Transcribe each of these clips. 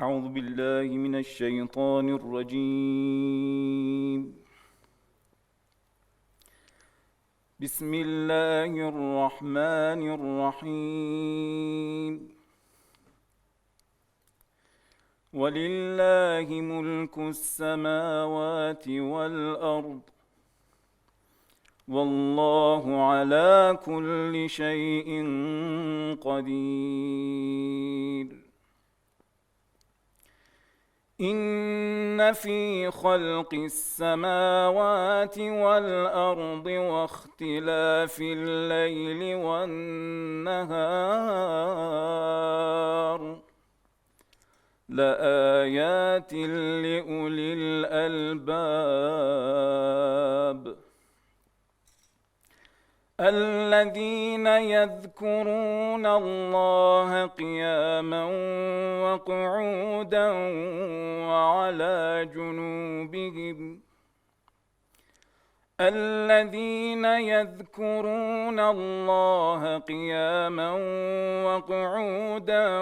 أعوذ بالله من الشيطان الرجيم. بسم الله الرحمن الرحيم. ولله ملك السماوات والأرض والله على كل شيء قدير. إن في خلق السماوات والأرض واختلاف الليل والنهار لآيات لأولي الألباب الذين يذكرون الله قياما وقعودا وعلى جنوبهم الذين يذكرون الله قياما وقعودا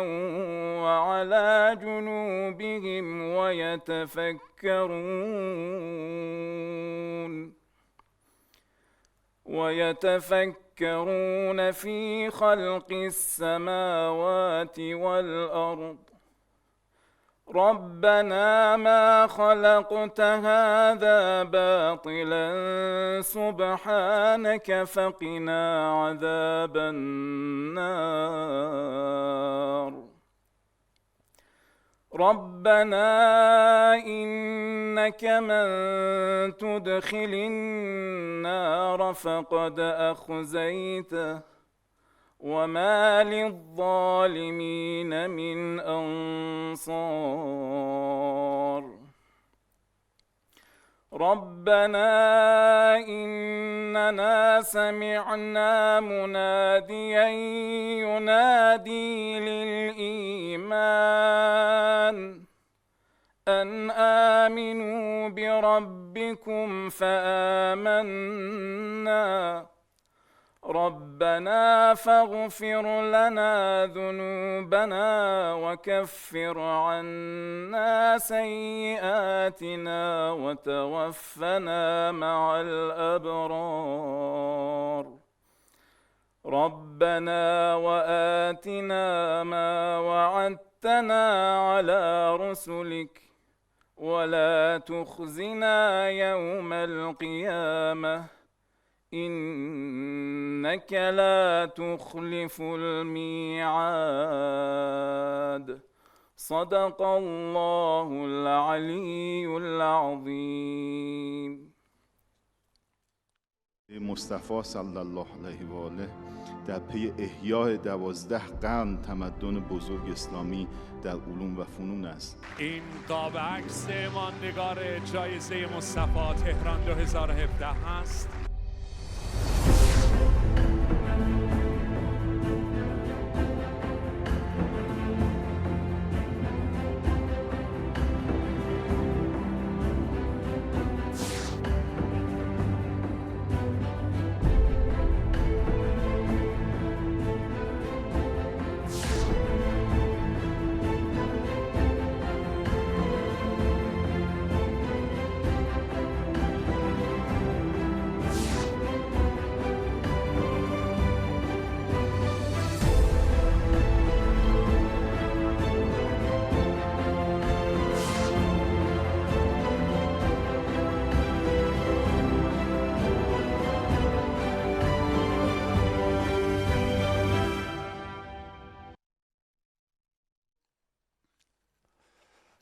وعلى جنوبهم ويتفكرون في خلق السماوات والأرض ربنا ما خلقت هذا باطلا سبحانك فقنا عذاب النار. ربنا إنك من تدخل النار فقد أخزيته وما للظالمين من أنصار. ربنا إننا سمعنا مناديا ينادي للإيمان أن آمنوا بربكم فآمنا ربنا فاغفر لنا ذنوبنا وكفر عنا سيئاتنا وتوفنا مع الأبرار. ربنا وآتنا ما وعدتنا على رسلك ولا تخزنا يوم القيامة إنك لا تخلف الميعاد. صدق الله العلي العظيم. مصطفی صلی الله علیه و آله در پی احیای 12 قرن تمدن بزرگ اسلامی در علوم و فنون است. این قاب عکس ماندگار جایزه مصطفی تهران 2017 هست.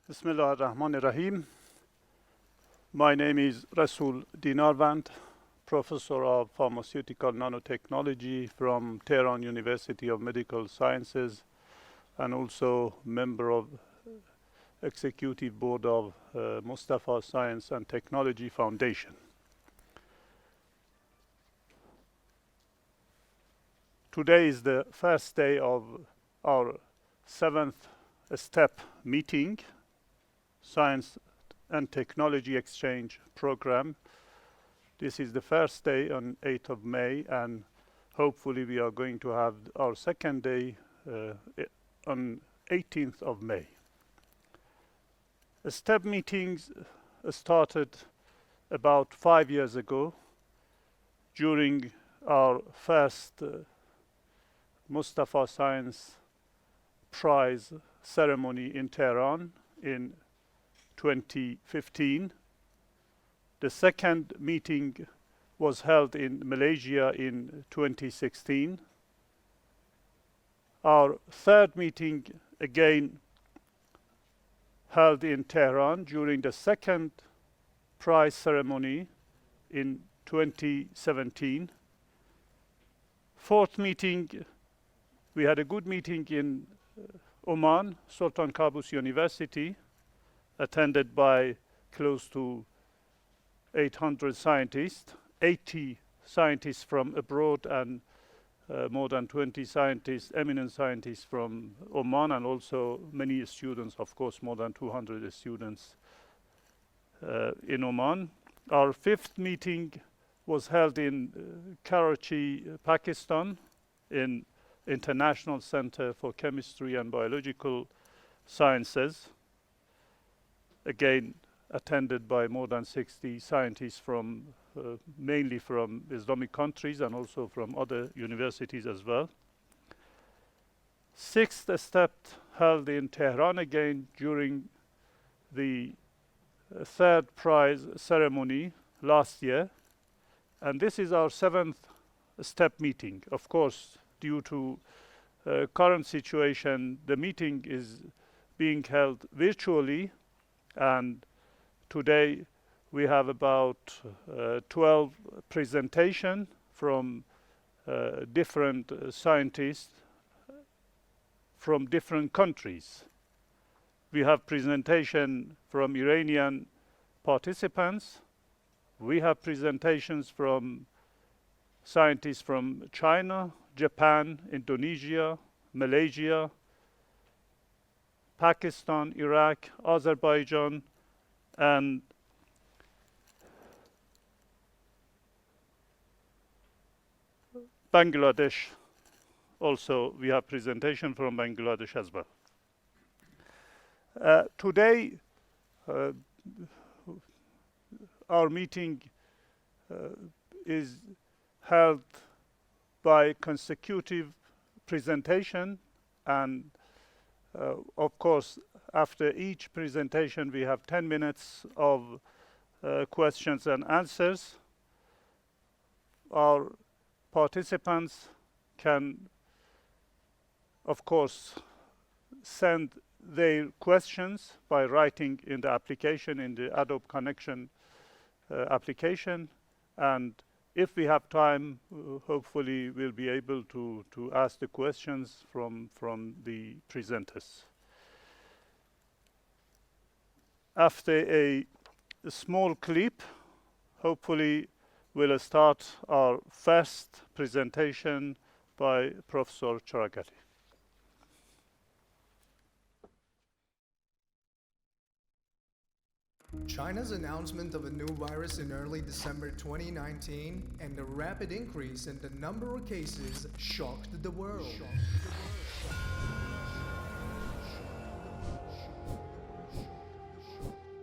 Bismillah ar-Rahman ar-Rahim. My name is Rasul Dinarvand, Professor of Pharmaceutical Nanotechnology from Tehran University of Medical Sciences and also member of Executive Board of Mustafa Science and Technology Foundation. Today is the first day of our 7th STEP meeting, Science and Technology Exchange Program. This is the first day on 8th of May, and hopefully we are going to have our second day on 18th of May. STEP meetings started about 5 years ago during our first Mustafa Science Prize ceremony in Tehran in 2015. The second meeting was held in Malaysia in 2016. Our third meeting again held in Tehran during the second prize ceremony in 2017. Fourth meeting, we had a good meeting in Oman, Sultan Qaboos University, attended by close to 800 scientists, 80 scientists from abroad and more than 20 scientists, eminent scientists from Oman, and also many students, of course, more than 200 students in Oman. Our fifth meeting was held in Karachi, Pakistan, in International Center for Chemistry and Biological Sciences, again attended by more than 60 scientists from mainly from Islamic countries and also from other universities as well. Sixth STEP held in Tehran again during the third prize ceremony last year, and this is our seventh STEP meeting. Of course, due to current situation, the meeting is being held virtually, and today we have about 12 presentations from different scientists from different countries. We have presentation from Iranian participants. We have presentations from scientists from China, Japan, Indonesia, Malaysia, Pakistan, Iraq, Azerbaijan, and Bangladesh. Also, we have presentation from Bangladesh as well. Today, our meeting is held by consecutive presentation, and of course, after each presentation, we have 10 minutes of questions and answers. Our participants can, of course, send their questions by writing in the application, in the Adobe Connection application, and if we have time, hopefully we'll be able to ask the questions from the presenters. After a small clip, hopefully we'll start our first presentation by Professor Charagali. China's announcement of a new virus in early December 2019 and the rapid increase in the number of cases shocked the world.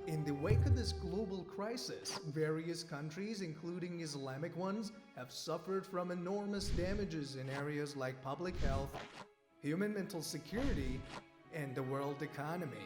In the wake of this global crisis, various countries, including Islamic ones, have suffered from enormous damages in areas like public health, human mental security, and the world economy.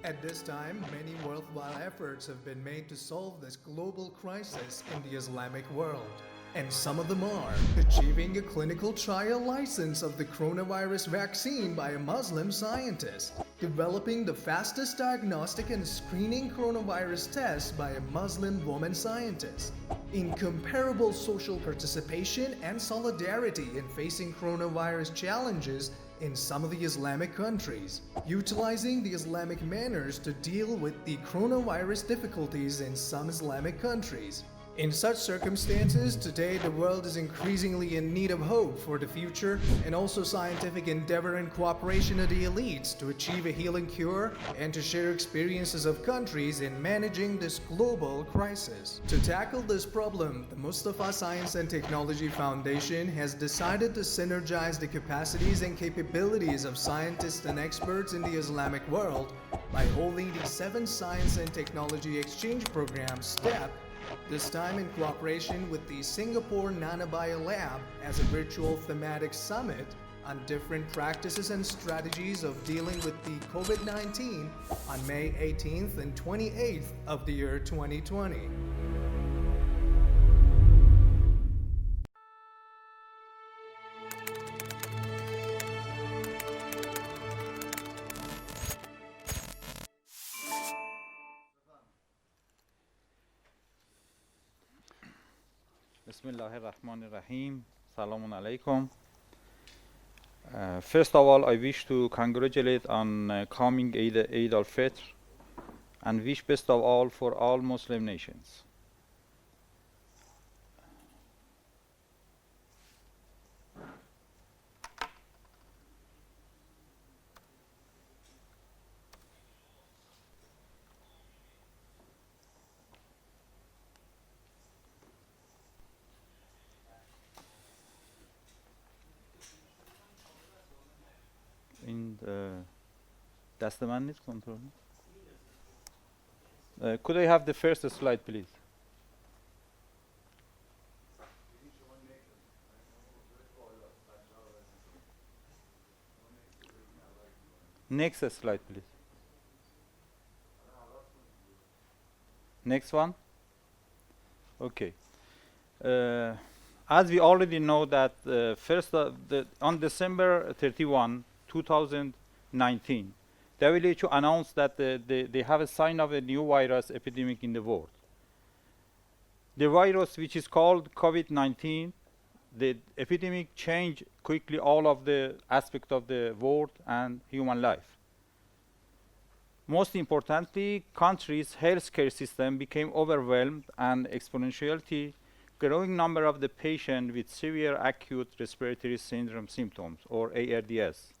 At this time, many worthwhile efforts have been made to solve this global crisis in the Islamic world. And some of them are achieving a clinical trial license of the coronavirus vaccine by a Muslim scientist, developing the fastest diagnostic and screening coronavirus test by a Muslim woman scientist, incomparable social participation and solidarity in facing coronavirus challenges in some of the Islamic countries, utilizing the Islamic manners to deal with the coronavirus difficulties in some Islamic countries, In such circumstances, today the world is increasingly in need of hope for the future and also scientific endeavor and cooperation of the elites to achieve a healing cure and to share experiences of countries in managing this global crisis. To tackle this problem, the Mustafa Science and Technology Foundation has decided to synergize the capacities and capabilities of scientists and experts in the Islamic world by holding the 7th Science and Technology Exchange Program, STEP, this time in cooperation with the Singapore Nanobio Lab as a virtual thematic summit on different practices and strategies of dealing with the COVID-19 on May 18th and 28th of the year 2020. Bismillahirrahmanirrahim. Salamun alaikum. First of all, I wish to congratulate on coming Eid al-Fitr and wish best of all for all Muslim nations. That's the man is control. Could I have the first slide, please? Next slide, please. Next one. Okay. As we already know that on December 31, 2019, WHO announced that they have a sign of a new virus epidemic in the world. The virus, which is called COVID-19, the epidemic changed quickly all of the aspects of the world and human life. Most importantly, countries' healthcare system became overwhelmed and exponentially growing number of the patients with severe acute respiratory syndrome symptoms, or ARDS.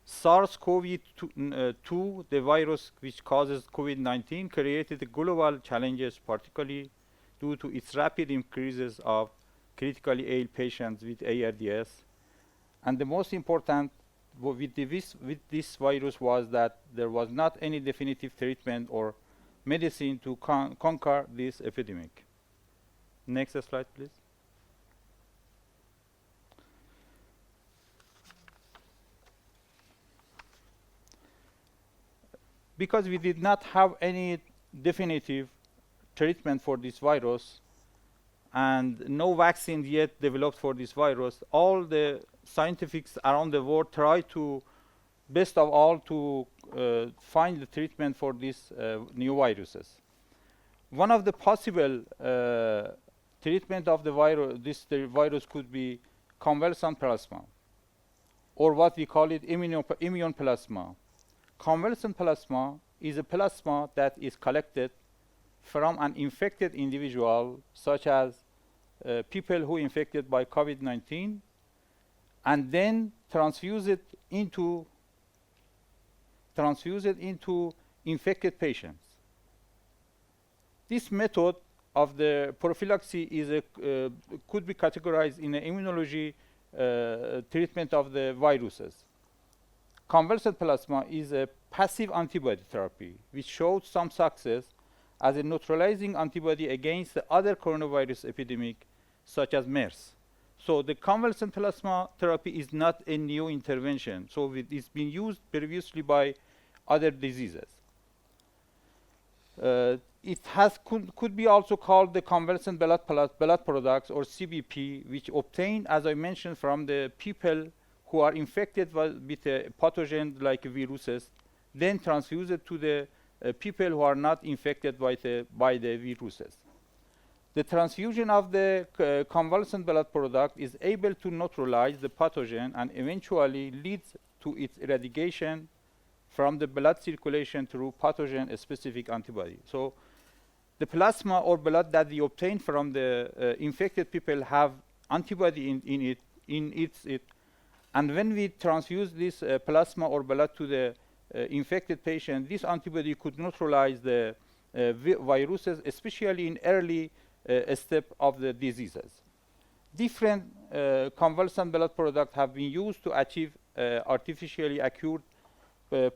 SARS-CoV-2, the virus which causes COVID-19, created global challenges, particularly due to its rapid increases of critically ill patients with ARDS. And the most important with this virus was that there was not any definitive treatment or medicine to conquer this epidemic. Next slide, please. Because we did not have any definitive treatment for this virus and no vaccine yet developed for this virus, all the scientists around the world tried to, best of all, to find the treatment for these new viruses. One of the possible treatment of the virus could be convalescent plasma, or what we call it immune plasma. Convalescent plasma is a plasma that is collected from an infected individual, such as people who infected by COVID-19, and then transfuse it into infected patients. This method of the prophylaxis is could be categorized in the immunology treatment of the viruses. Convalescent plasma is a passive antibody therapy, which showed some success as a neutralizing antibody against the other coronavirus epidemic, such as MERS. So the convalescent plasma therapy is not a new intervention. So it's been used previously by other diseases. It could be also called the convalescent blood products, or CBP, which obtained, as I mentioned, from the people who are infected with a pathogen like viruses, then transfused to the people who are not infected by the viruses. The transfusion of the convalescent blood product is able to neutralize the pathogen and eventually leads to its eradication from the blood circulation through pathogen-specific antibody. So the plasma or blood that we obtain from the infected people have antibody in it. And when we transfuse this plasma or blood to the infected patient, this antibody could neutralize the viruses, especially in early step of the diseases. Different convalescent blood products have been used to achieve artificially acquired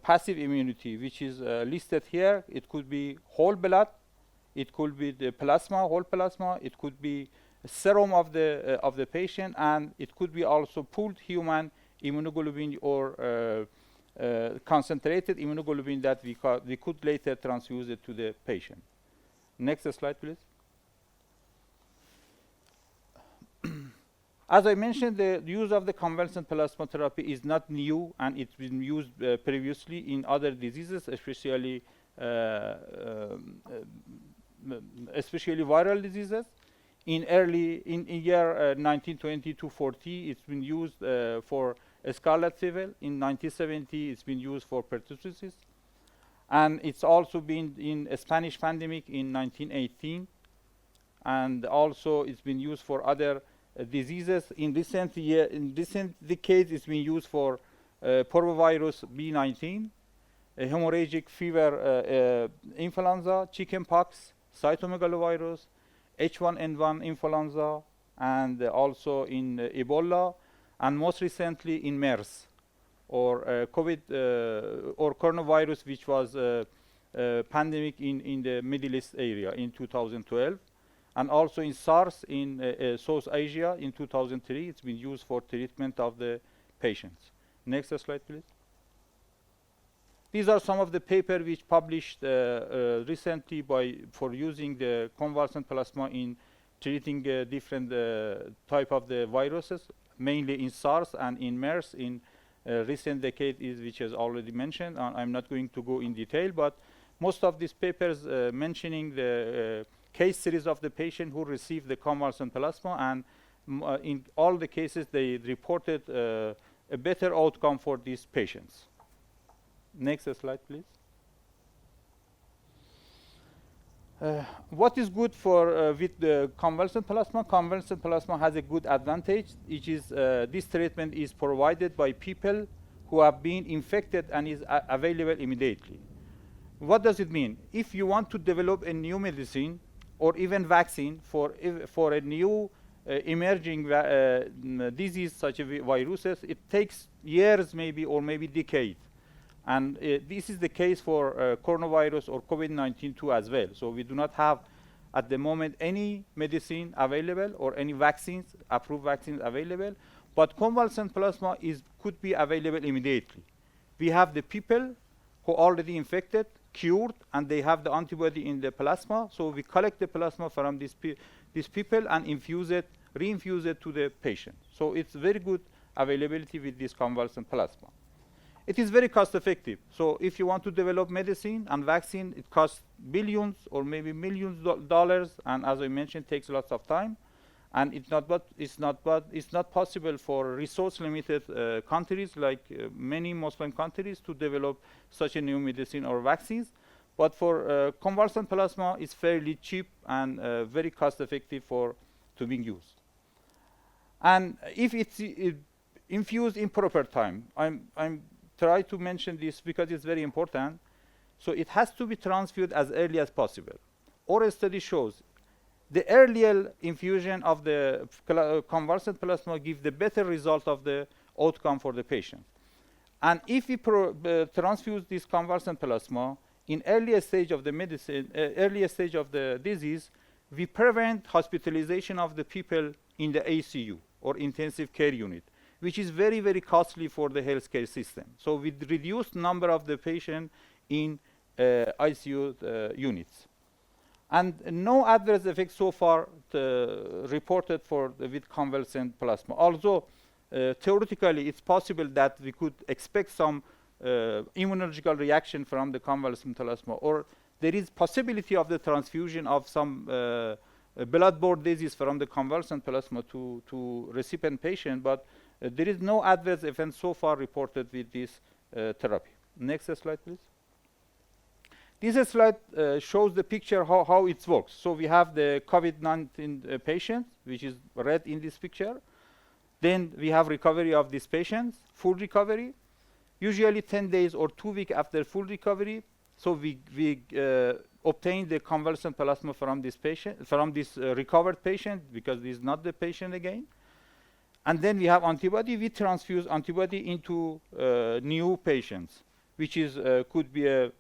passive immunity, which is listed here. It could be whole blood, it could be the plasma, whole plasma, it could be serum of the patient, and it could be also pooled human immunoglobulin or concentrated immunoglobulin that we could later transfuse it to the patient. Next slide, please. As I mentioned, the use of the convalescent plasma therapy is not new, and it's been used previously in other diseases, especially viral diseases. In year 1920 to 40, it's been used for scarlet fever. In 1970, it's been used for pertussis, and it's also been in a Spanish pandemic in 1918, and also it's been used for other diseases. In recent decades, it's been used for parvovirus B19, hemorrhagic fever, influenza, chickenpox, cytomegalovirus, H1N1 influenza, and also in Ebola, and most recently in MERS, or COVID or coronavirus, which was a pandemic in the Middle East area in 2012. And also in SARS in South Asia in 2003, it's been used for treatment of the patients. Next slide, please. These are some of the papers which published recently for using the convalescent plasma in treating different type of the viruses, mainly in SARS and in MERS in recent decade, which is already mentioned. I'm not going to go in detail, but most of these papers mentioning the case series of the patient who received the convalescent plasma, and in all the cases they reported a better outcome for these patients. Next slide, please. What is good for with the convalescent plasma? Convalescent plasma has a good advantage, which is this treatment is provided by people who have been infected and is available immediately. What does it mean? If you want to develop a new medicine or even vaccine for a new emerging disease such as viruses, it takes years maybe, or maybe decades. And this is the case for coronavirus or COVID-19 too as well. So we do not have at the moment any medicine available or any vaccines, approved vaccines available, but convalescent plasma could be available immediately. We have the people who are already infected, cured, and they have the antibody in the plasma. So we collect the plasma from these people and reinfuse it to the patient. So it's very good availability with this convalescent plasma. It is very cost effective. So if you want to develop medicine and vaccine, it costs billions or maybe millions of dollars, and as I mentioned, takes lots of time. And it's not possible for resource limited countries like many Muslim countries to develop such a new medicine or vaccines. But for convalescent plasma, it's fairly cheap and very cost effective to being used. And if it's infused in proper time, I'm try to mention this because it's very important. So it has to be transfused as early as possible. Our study shows the earlier infusion of the convalescent plasma gives the better result of the outcome for the patient. And if we transfuse this convalescent plasma in earlier stage of the medicine, earlier stage of the disease, we prevent hospitalization of the people in the ICU or intensive care unit, which is very, very costly for the healthcare system. So we reduce number of the patient in ICU units. And no adverse effects so far reported with convalescent plasma. Although theoretically it's possible that we could expect some immunological reaction from the convalescent plasma, or there is possibility of the transfusion of some blood-borne disease from the convalescent plasma to recipient patient, but there is no adverse event so far reported with this therapy. Next slide, please. This slide shows the picture how it works. So we have the COVID-19 patient, which is red in this picture. Then we have recovery of these patients, full recovery, usually 10 days or 2 weeks after full recovery. So we obtain the convalescent plasma from this patient, from this recovered patient, because this is not the patient again. And then we have antibody. We transfuse antibody into new patients, which is could be a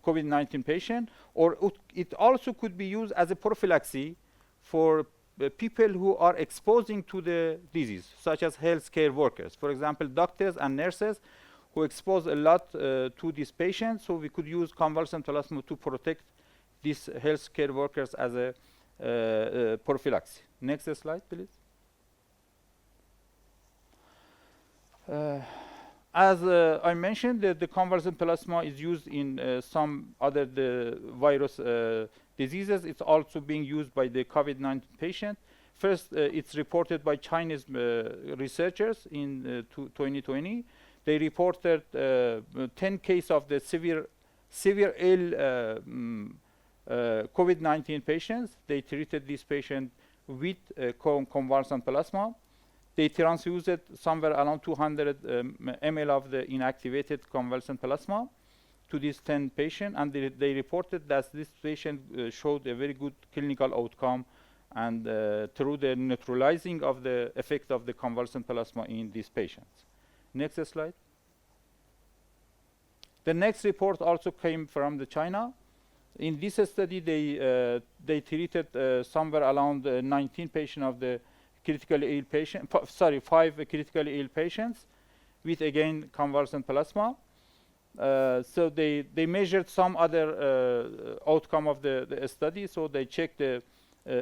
COVID-19 patient, or it also could be used as a prophylaxis for people who are exposing to the disease, such as healthcare workers. For example, doctors and nurses who expose a lot to these patients, so we could use convalescent plasma to protect these healthcare workers as a prophylaxis. Next slide, please. As I mentioned, the convalescent plasma is used in some other virus diseases. It's also being used by the COVID-19 patient. First, it's reported by Chinese researchers in 2020. They reported 10 cases of the severe ill COVID-19 patients. They treated these patients with convalescent plasma. They transfused somewhere around 200 ml of the inactivated convalescent plasma to these 10 patients, and they reported that this patient showed a very good clinical outcome, and through the neutralizing of the effect of the convalescent plasma in these patients. Next slide. The next report also came from China. In this study, they treated somewhere around 19 patients of the critically ill patient, 5 critically ill patients with, again, convalescent plasma. So they measured some other outcome of the study. So they checked the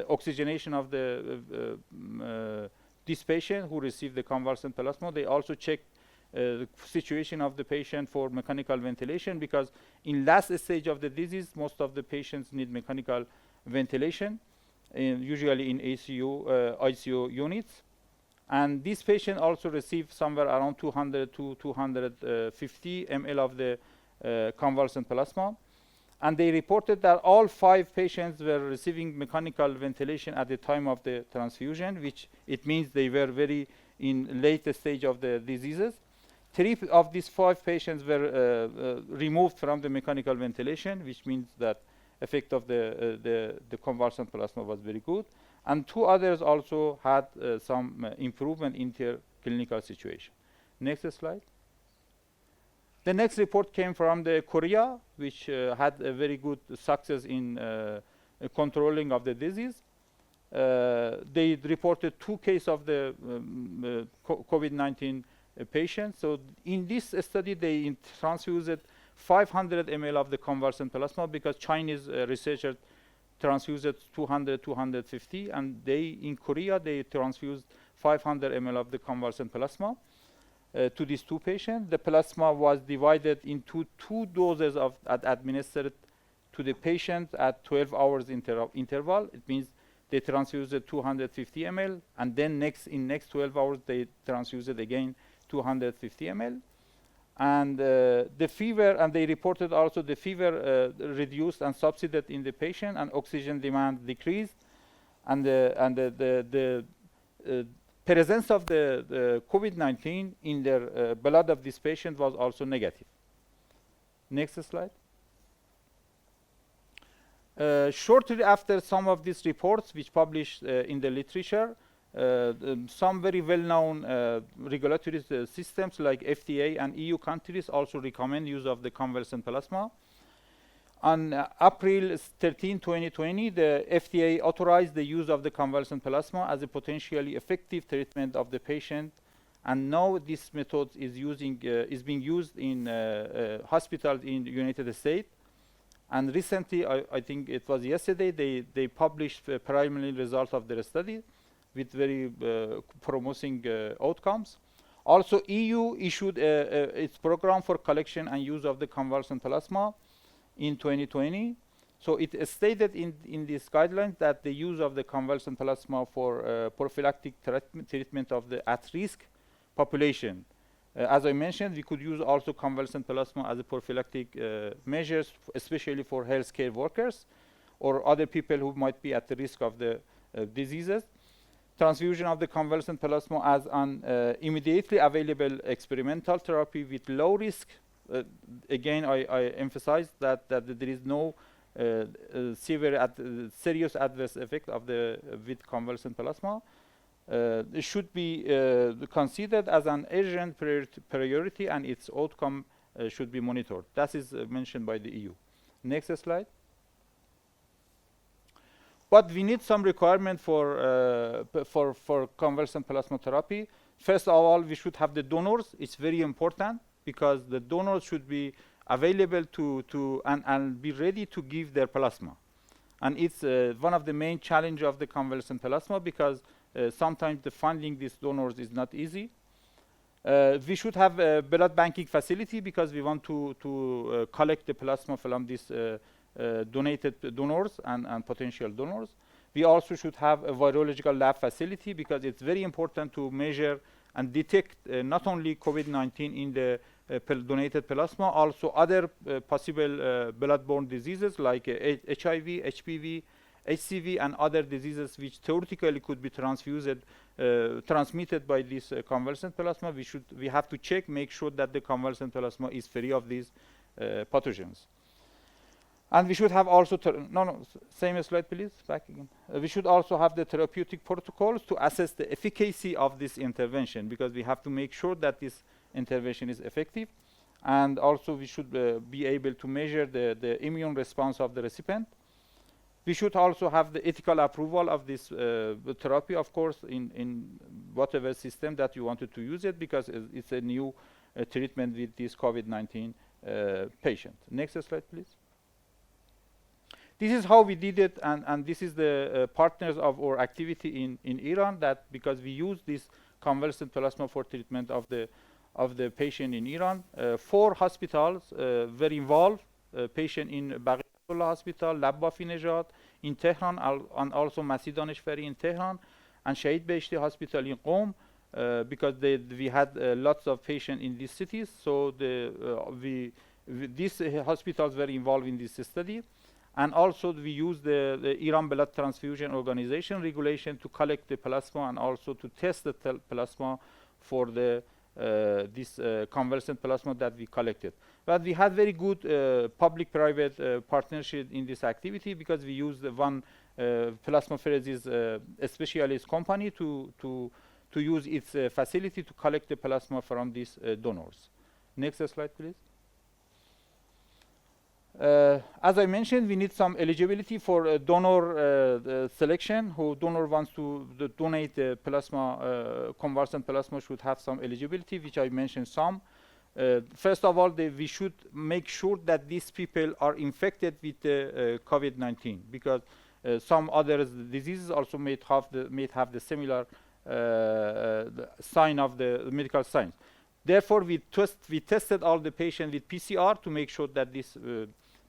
oxygenation of this patient who received the convalescent plasma. They also checked the situation of the patient for mechanical ventilation, because in last stage of the disease, most of the patients need mechanical ventilation, usually in ICU units. And this patient also received somewhere around 200 to 250 ml of the convalescent plasma. And they reported that all 5 patients were receiving mechanical ventilation at the time of the transfusion, which it means they were very in late stage of the diseases. 3 of these 5 patients were removed from the mechanical ventilation, which means that effect of the convalescent plasma was very good. And 2 others also had some improvement in their clinical situation. Next slide. The next report came from Korea, which had a very good success in controlling of the disease. They reported 2 cases of the COVID-19 patients. So in this study, they transfused 500 ml of the convalescent plasma, because Chinese researchers transfused 200, 250, and in Korea, they transfused 500 ml of the convalescent plasma to these 2 patients. The plasma was divided into 2 doses administered to the patient at 12 hours interval. It means they transfused 250 ml, and then in next 12 hours, they transfused again 250 ml. And the fever, and they reported also the fever reduced and subsided in the patient, and oxygen demand decreased, and the presence of the COVID-19 in their blood of this patient was also negative. Next slide. Shortly after some of these reports, which published in the literature, some very well-known regulatory systems like FDA and EU countries also recommend use of the convalescent plasma. On April 13, 2020, the FDA authorized the use of the convalescent plasma as a potentially effective treatment of the patient, and now this method is being used in hospitals in the United States. And recently, I think it was yesterday, they published the preliminary results of their study with very promising outcomes. Also, EU issued its program for collection and use of the convalescent plasma in 2020. So it stated in these guidelines that the use of the convalescent plasma for prophylactic treatment of the at-risk population As I mentioned, we could use also convalescent plasma as a prophylactic measures, especially for healthcare workers or other people who might be at the risk of the diseases. Transfusion of the convalescent plasma as an immediately available experimental therapy with low risk. Again, I emphasize that there is no serious adverse effect of with convalescent plasma. It should be considered as an urgent priority, and its outcome should be monitored. That is mentioned by the EU. Next slide. But we need some requirement for convalescent plasma therapy. First of all, we should have the donors. It's very important because the donors should be available and be ready to give their plasma. And it's one of the main challenges of the convalescent plasma because sometimes the finding these donors is not easy. We should have a blood banking facility because we want to collect the plasma from these donated donors and potential donors. We also should have a virological lab facility because it's very important to measure and detect not only COVID-19 in the donated plasma, also other possible blood-borne diseases like HIV, HPV, HCV, and other diseases which theoretically could be transmitted by this convalescent plasma. We have to check, make sure that the convalescent plasma is free of these pathogens. And we should have also, same slide please, back again. We should also have the therapeutic protocols to assess the efficacy of this intervention because we have to make sure that this intervention is effective. And also we should be able to measure the immune response of the recipient. We should also have the ethical approval of this therapy, of course, in whatever system that you wanted to use it because it's a new treatment with this COVID-19 patient. Next slide, please. This is how we did it, and this is the partners of our activity in Iran, that because we use this convalescent plasma for treatment of the patient in Iran. 4 hospitals were involved, patient in Baghiyatullah Hospital, Labbafi Nejad in Tehran, and also Masih Daneshvari in Tehran, and Shahid Beheshti Hospital in Qom, because we had lots of patients in these cities, so these hospitals were involved in this study. And also we use the Iran Blood Transfusion Organization regulation to collect the plasma and also to test the plasma for this convalescent plasma that we collected. But we had very good public-private partnership in this activity because we used one plasmapheresis specialist company to use its facility to collect the plasma from these donors. Next slide, please. As I mentioned, we need some eligibility for donor selection. Who donor wants to donate the plasma, convalescent plasma should have some eligibility, which I mentioned some. First of all, we should make sure that these people are infected with COVID-19 because some other diseases also may have the similar sign of the medical signs. Therefore, we tested all the patients with PCR to make sure that these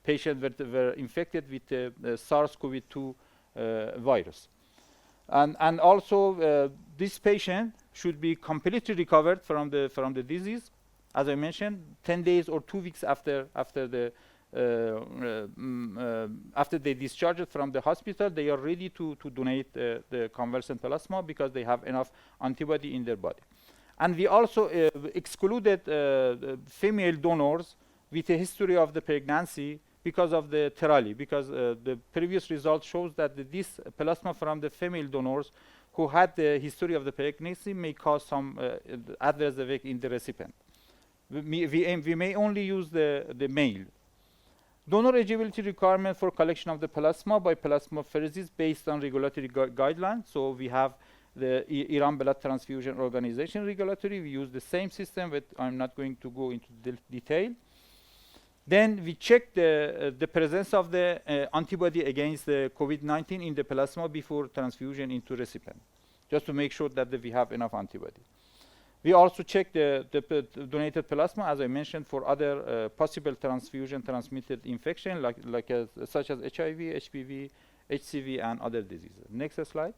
patients were infected with the SARS-CoV-2 virus. And also, this patient should be completely recovered from the disease. As I mentioned, 10 days or 2 weeks after they discharged from the hospital, they are ready to donate the convalescent plasma because they have enough antibody in their body. And we also excluded female donors with a history of the pregnancy because of the terali, because the previous result shows that this plasma from the female donors who had the history of the pregnancy may cause some adverse effect in the recipient. We may only use the male. Donor eligibility requirement for collection of the plasma by plasmapheresis based on regulatory guidelines. So we have the Iran Blood Transfusion Organization regulatory. We use the same system, but I'm not going to go into detail. Then we check the presence of the antibody against the COVID-19 in the plasma before transfusion into recipient, just to make sure that we have enough antibody. We also check the donated plasma, as I mentioned, for other possible transfusion-transmitted infection, such as HIV, HPV, HCV, and other diseases. Next slide.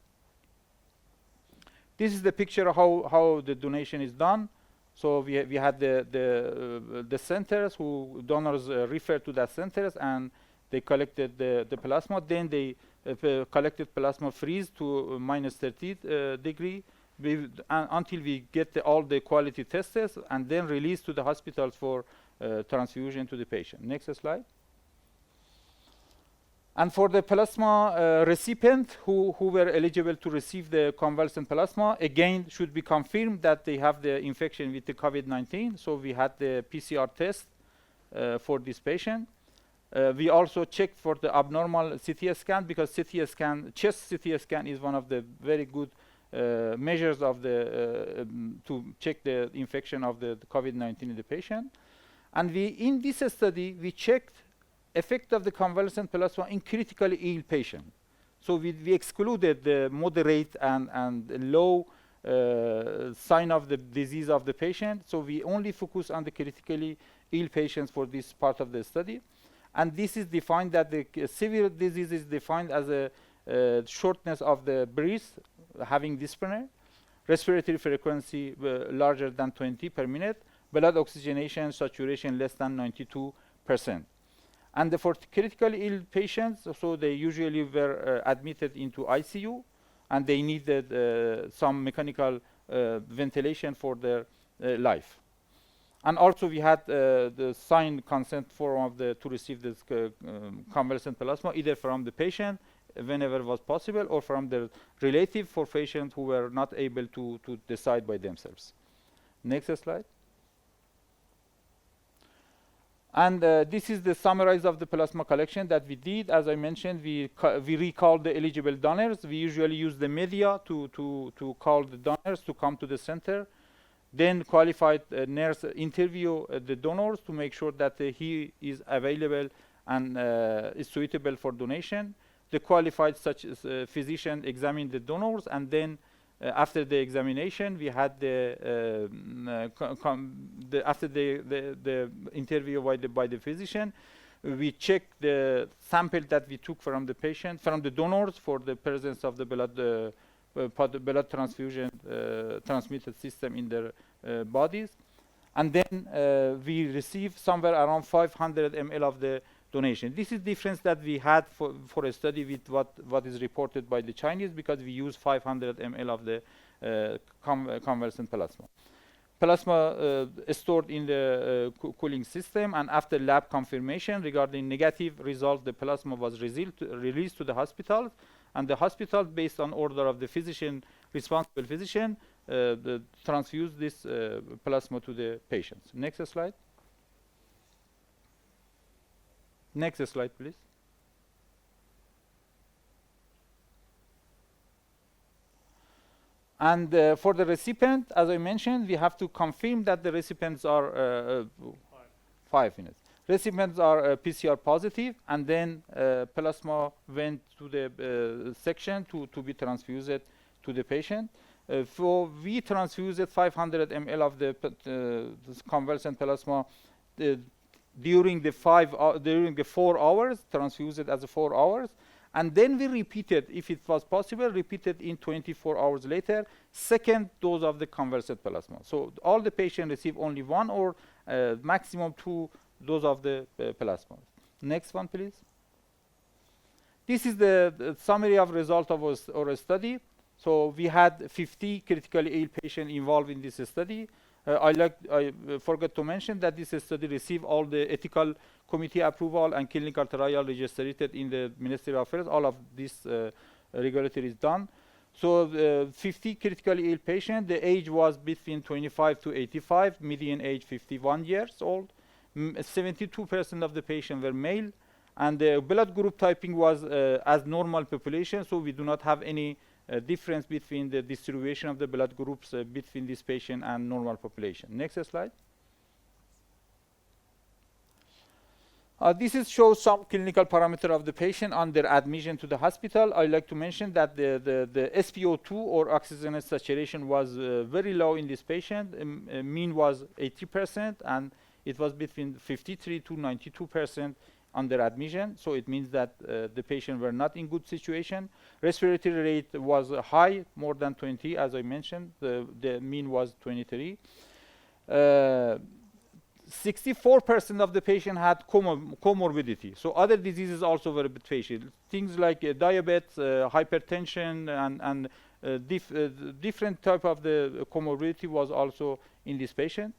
This is the picture of how the donation is done. So we had the centers who donors referred to that centers, and they collected the plasma. Then they collected plasma freeze to minus 30 degree until we get all the quality tests, and then released to the hospitals for transfusion to the patient. Next slide. And for the plasma recipient who were eligible to receive the convalescent plasma, again should be confirmed that they have the infection with the COVID-19. So we had the PCR test for this patient. We also checked for the abnormal CT scan, because CT scan, chest CT scan is one of the very good measures of the to check the infection of the COVID-19 in the patient. And in this study, we checked effect of the convalescent plasma in critically ill patient. So we excluded the moderate and low sign of the disease of the patient. So we only focus on the critically ill patients for this part of the study. And this is defined that the severe disease is defined as a shortness of the breath, having dyspnea, respiratory frequency larger than 20 per minute, blood oxygenation saturation less than 92%. And for critically ill patients, so they usually were admitted into ICU, and they needed some mechanical ventilation for their life. And also we had the signed consent form of to receive this convalescent plasma, either from the patient whenever was possible, or from the relative for patients who were not able to decide by themselves. Next slide. And this is the summary of the plasma collection that we did. As I mentioned, we recalled the eligible donors. We usually use the media to call the donors to come to the center. Then qualified nurse interview the donors to make sure that he is available and is suitable for donation. The qualified such physician examined the donors, and then after the examination, we had after the interview by the physician, we checked the sample that we took from the patient, from the donors, for the presence of the blood transfusion transmitted system in their bodies. And then we received somewhere around 500 ml of the donation. This is difference that we had for a study with what is reported by the Chinese, because we use 500 ml of the convalescent plasma. Plasma stored in the cooling system, and after lab confirmation regarding negative result, the plasma was released to the hospital, and the hospital, based on order of the physician, responsible physician, transfused this plasma to the patients. Next slide. Next slide, please. And for the recipient, as I mentioned, we have to confirm that the recipients are 5 minutes. Recipients are PCR positive, and then plasma went to the section to be transfused to the patient. We transfused 500 ml of the convalescent plasma during the 4 hours, transfused as 4 hours, and then we repeated, if it was possible, repeated in 24 hours later, second dose of the convalescent plasma. So all the patients receive only 1 or maximum 2 doses of the plasma. Next one, please. This is the summary of result of our study. So we had 50 critically ill patients involved in this study. I forgot to mention that this study received all the ethical committee approval and clinical trial registered in the Ministry of Affairs. All of this regulatory is done. So 50 critically ill patients, the age was between 25 to 85, median age 51 years old. 72% of the patients were male, and the blood group typing was as normal population, so we do not have any difference between the distribution of the blood groups between this patient and normal population. Next slide. This shows some clinical parameter of the patient on their admission to the hospital. I like to mention that the SpO2 or oxygen saturation was very low in this patient. Mean was 80%, and it was between 53 to 92% on their admission. So it means that the patient were not in good situation. Respiratory rate was high, more than 20, as I mentioned. The mean was 23. 64% of the patient had comorbidity. So other diseases also were with patient. Things like diabetes, hypertension, and different type of the comorbidity was also in this patient.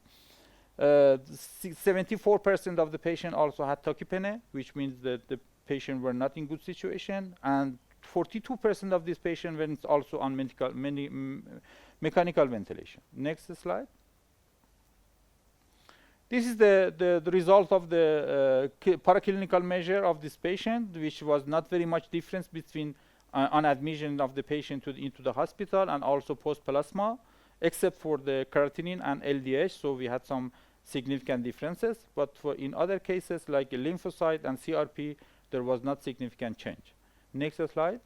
74% of the patient also had tachypnea, which means that the patient were not in good situation, and 42% of these patients were also on mechanical ventilation. Next slide. This is the result of the paraclinical measure of this patient, which was not very much difference between on admission of the patient into the hospital and also post-plasma, except for the creatinine and LDH. So we had some significant differences, but in other cases like lymphocyte and CRP, there was not significant change. Next slide.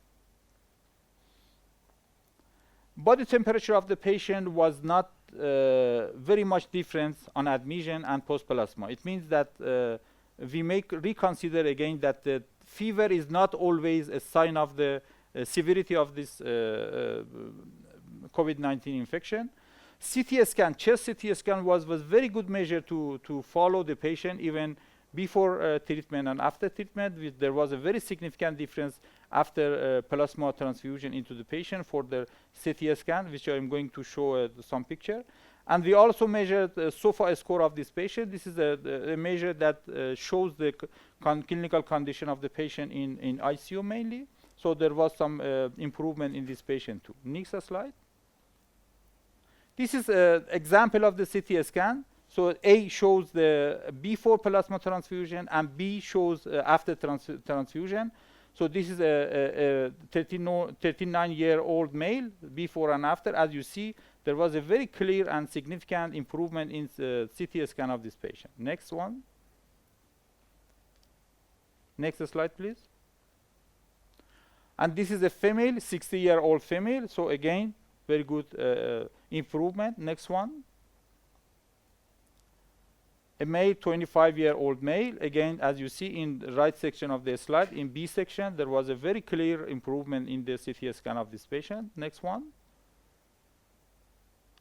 Body temperature of the patient was not very much difference on admission and post-plasma. It means that we reconsider again that the fever is not always a sign of the severity of this COVID-19 infection. CT scan, chest CT scan was very good measure to follow the patient even before treatment and after treatment. There was a very significant difference after plasma transfusion into the patient for the CT scan, which I'm going to show some picture. And we also measured the SOFA score of this patient. This is a measure that shows the clinical condition of the patient in ICU mainly. So there was some improvement in this patient too. Next slide. This is an example of the CT scan. So A shows the before plasma transfusion and B shows after transfusion. So this is a 39-year-old male before and after. As you see, there was a very clear and significant improvement in the CT scan of this patient. Next one. Next slide, please. And this is a female, 60-year-old female. So again, very good improvement. Next one. A male, 25-year-old male. Again, as you see in the right section of the slide, in B section, there was a very clear improvement in the CT scan of this patient. Next one.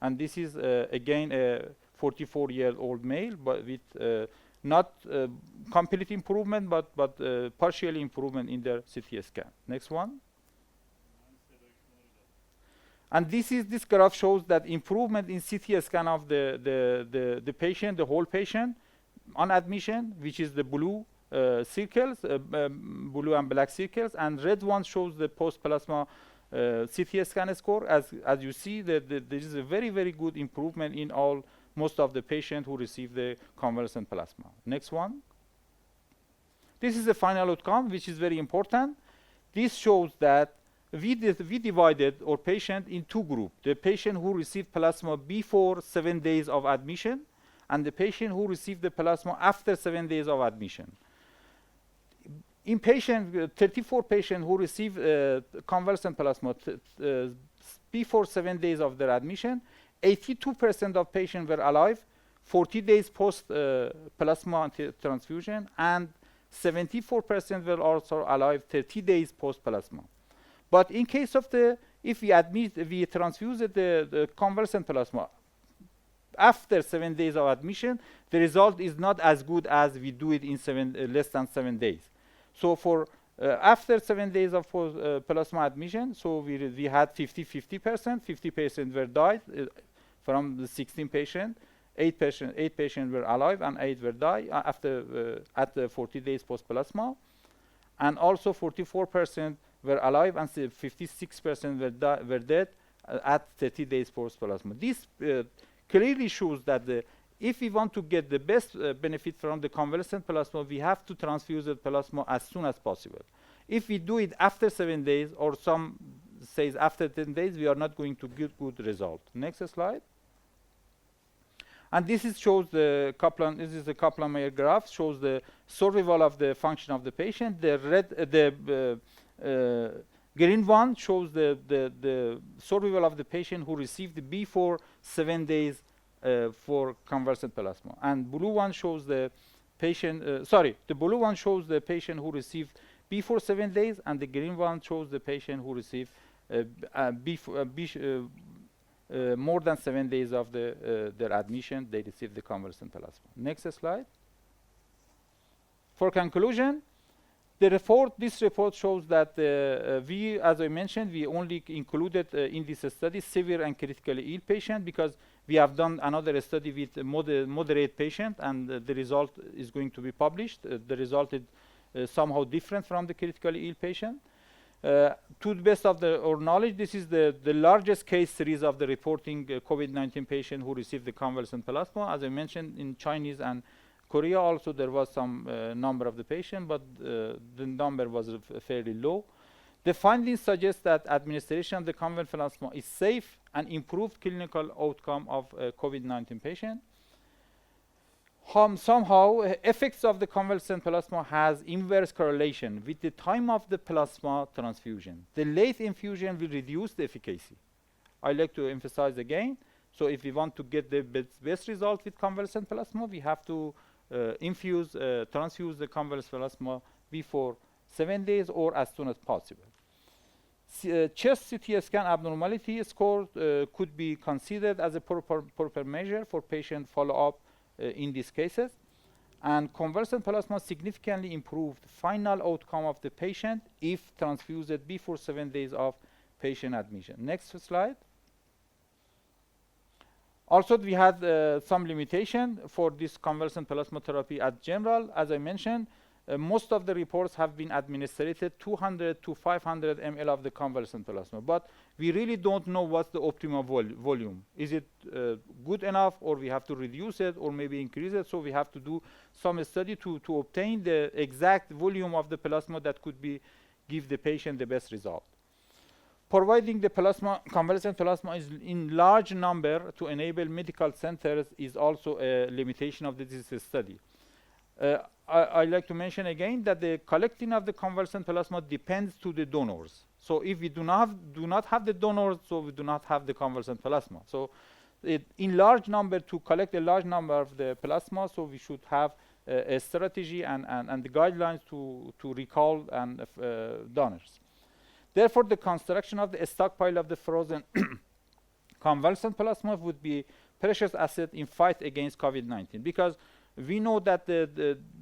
And this is, again, a 44-year-old male, but with not complete improvement, but partial improvement in their CT scan. Next one. And this graph shows that improvement in CT scan of the patient, the whole patient, on admission, which is the blue circles, blue and black circles, and red one shows the post-plasma CT scan score. As you see, there is a very good improvement in most of the patients who receive the convalescent plasma. Next one. This is the final outcome, which is very important. This shows that we divided our patient in two groups. The patient who received plasma before 7 days of admission and the patient who received the plasma after 7 days of admission. In 34 patients who received convalescent plasma before 7 days of their admission, 82% of patients were alive 40 days post plasma transfusion, and 74% were also alive 30 days post plasma. But in case of if we transfuse the convalescent plasma after 7 days of admission, the result is not as good as we do it in less than 7 days. So for after 7 days of plasma admission, so we had 50% 50% were died from the 16 patients. 8 patients were alive and 8 were died after at the 40 days post plasma, and also 44% were alive and 56% were dead at 30 days post plasma. This clearly shows that if we want to get the best benefit from the convalescent plasma, we have to transfuse the plasma as soon as possible. If we do it after 7 days, or some says after 10 days, we are not going to get good result. Next slide. And this shows the Kaplan. This is the Kaplan-Meier graph. Shows the survival of the function of the patient. The green one shows the survival of the patient who received before 7 days for convalescent plasma. And blue one shows the patient. The blue one shows the patient who received before 7 days, and the green one shows the patient who received more than 7 days of their admission, they received the convalescent plasma. Next slide. For conclusion, this report shows that we, as I mentioned, we only included in this study severe and critically ill patient because we have done another study with moderate patient, and the result is going to be published. The result is somehow different from the critically ill patient. To the best of our knowledge, this is the largest case series of the reporting COVID-19 patient who received the convalescent plasma. As I mentioned, in Chinese and Korea also there was some number of the patient, but the number was fairly low. The findings suggest that administration of the convalescent plasma is safe and improved clinical outcome of COVID-19 patient. Somehow, effects of the convalescent plasma has inverse correlation with the time of the plasma transfusion. The late infusion will reduce the efficacy. I like to emphasize again, so if we want to get the best result with convalescent plasma, we have to transfuse the convalescent plasma before 7 days or as soon as possible. Chest CT scan abnormality score could be considered as a proper measure for patient follow-up in these cases. And convalescent plasma significantly improved final outcome of the patient if transfused before 7 days of patient admission. Next slide. Also, we had some limitation for this convalescent plasma therapy at general. As I mentioned, most of the reports have been administered 200 to 500 ml of the convalescent plasma, but we really don't know what's the optimal volume. Is it good enough, or we have to reduce it, or maybe increase it? So we have to do some study to obtain the exact volume of the plasma that could give the patient the best result. Providing the convalescent plasma is in large number to enable medical centers is also a limitation of this study. I like to mention again that the collecting of the convalescent plasma depends to the donors. So if we do not have the donors, so we do not have the convalescent plasma. So in large number, to collect a large number of the plasma, so we should have a strategy and the guidelines to recall and donors. Therefore, the construction of the stockpile of the frozen convalescent plasma would be precious asset in fight against COVID-19, because we know that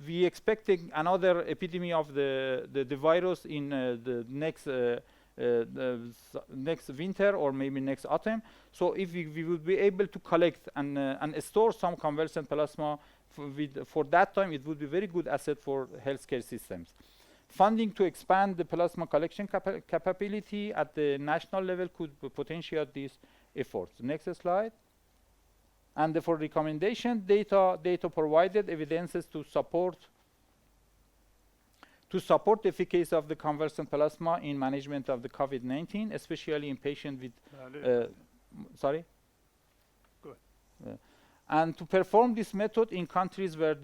we expecting another epidemic of the virus in the next winter or maybe next autumn. So if we would be able to collect and store some convalescent plasma for that time, it would be very good asset for healthcare systems. Funding to expand the plasma collection capability at the national level could potentiate these efforts. Next slide. And for recommendation, data provided evidences to support the efficacy of the convalescent plasma in management of the COVID-19, especially in patients with sorry. Go ahead. And to perform this method in countries where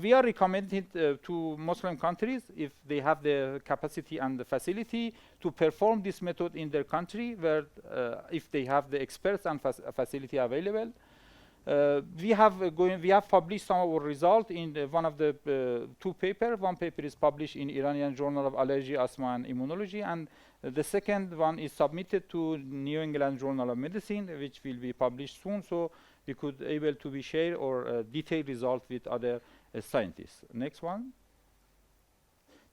we are recommending to Muslim countries, if they have the capacity and the facility, to perform this method in their country, where if they have the experts and facility available. We have published some of our results in one of the two papers. One paper is published in Iranian Journal of Allergy, Asthma and Immunology, and the second one is submitted to New England Journal of Medicine, which will be published soon. So we could able to be share or detailed result with other scientists. Next one.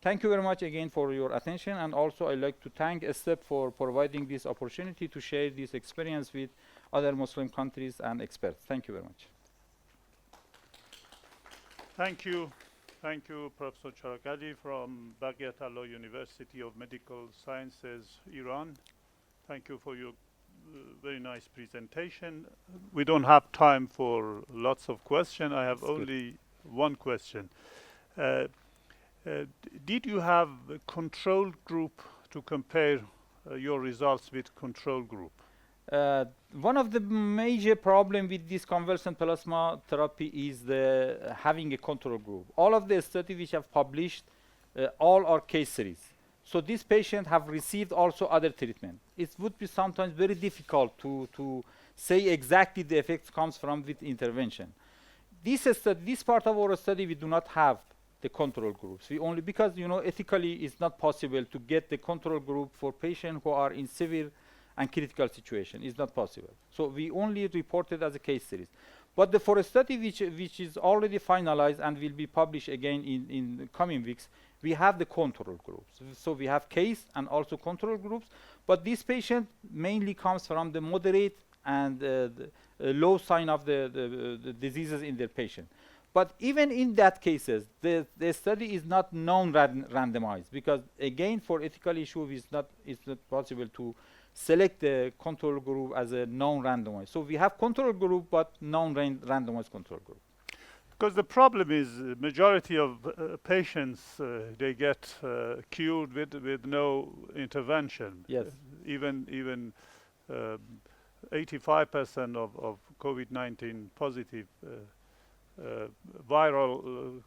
Thank you very much again for your attention, and also I'd like to thank STEP for providing this opportunity to share this experience with other Muslim countries and experts. Thank you very much. Thank you. Thank you, Professor Charakali from Baghiat-Allah University of Medical Sciences, Iran. Thank you for your very nice presentation. We don't have time for lots of questions. I have only one question. Did you have a control group to compare your results with control group? One of the major problems with this convalescent plasma therapy is having a control group. All of the studies which have published, all are case series. So these patients have received also other treatment. It would be sometimes very difficult to say exactly the effects comes from with intervention. This part of our study, we do not have the control groups. We only, because ethically it's not possible to get the control group for patients who are in severe and critical situation. It's not possible. So we only report it as a case series. But for a study which is already finalized and will be published again in the coming weeks, we have the control groups. So we have case and also control groups. But this patient mainly comes from the moderate and low sign of the diseases in their patient. But even in that cases, the study is not non-randomized, because again, for ethical issue, it's not possible to select the control group as a non-randomized. So we have control group, but non-randomized control group. Because the problem is majority of patients, they get cured with no intervention. Yes. Even 85% of COVID-19 positive viral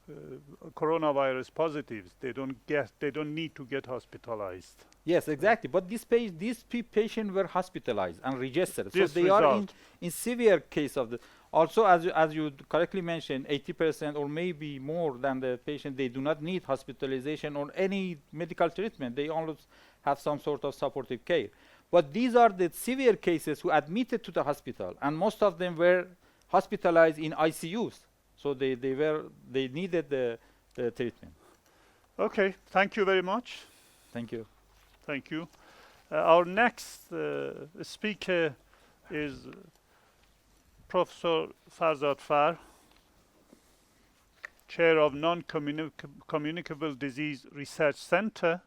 coronavirus positives, they don't need to get hospitalized. Yes, exactly. But these patients were hospitalized and registered. So they result. are in severe case of the. Also, as you correctly mentioned, 80% or maybe more than the patient, they do not need hospitalization or any medical treatment. They always have some sort of supportive care. But these are the severe cases who admitted to the hospital, and most of them were hospitalized in ICUs. So they needed the treatment. Okay, thank you very much. Thank you. Thank you. Our next speaker is Professor Farzad Far, Chair of Non-Communicable Disease Research Center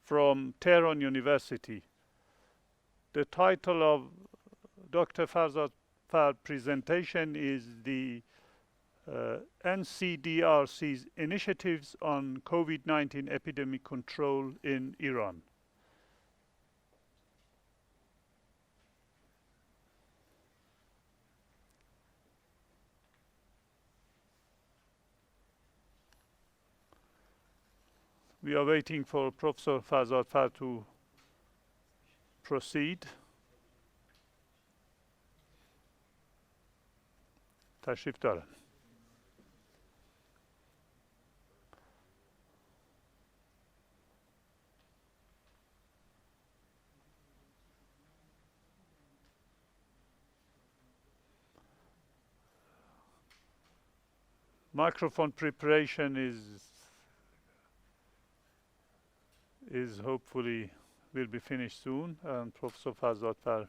from Tehran University. The title of Dr. Farzad Far presentation is the NCDRC's initiatives on COVID-19 epidemic control in Iran. We are waiting for Professor Farzad Far to proceed. تشریف دارن. Microphone preparation is hopefully will be finished soon, and Professor Farzad Far.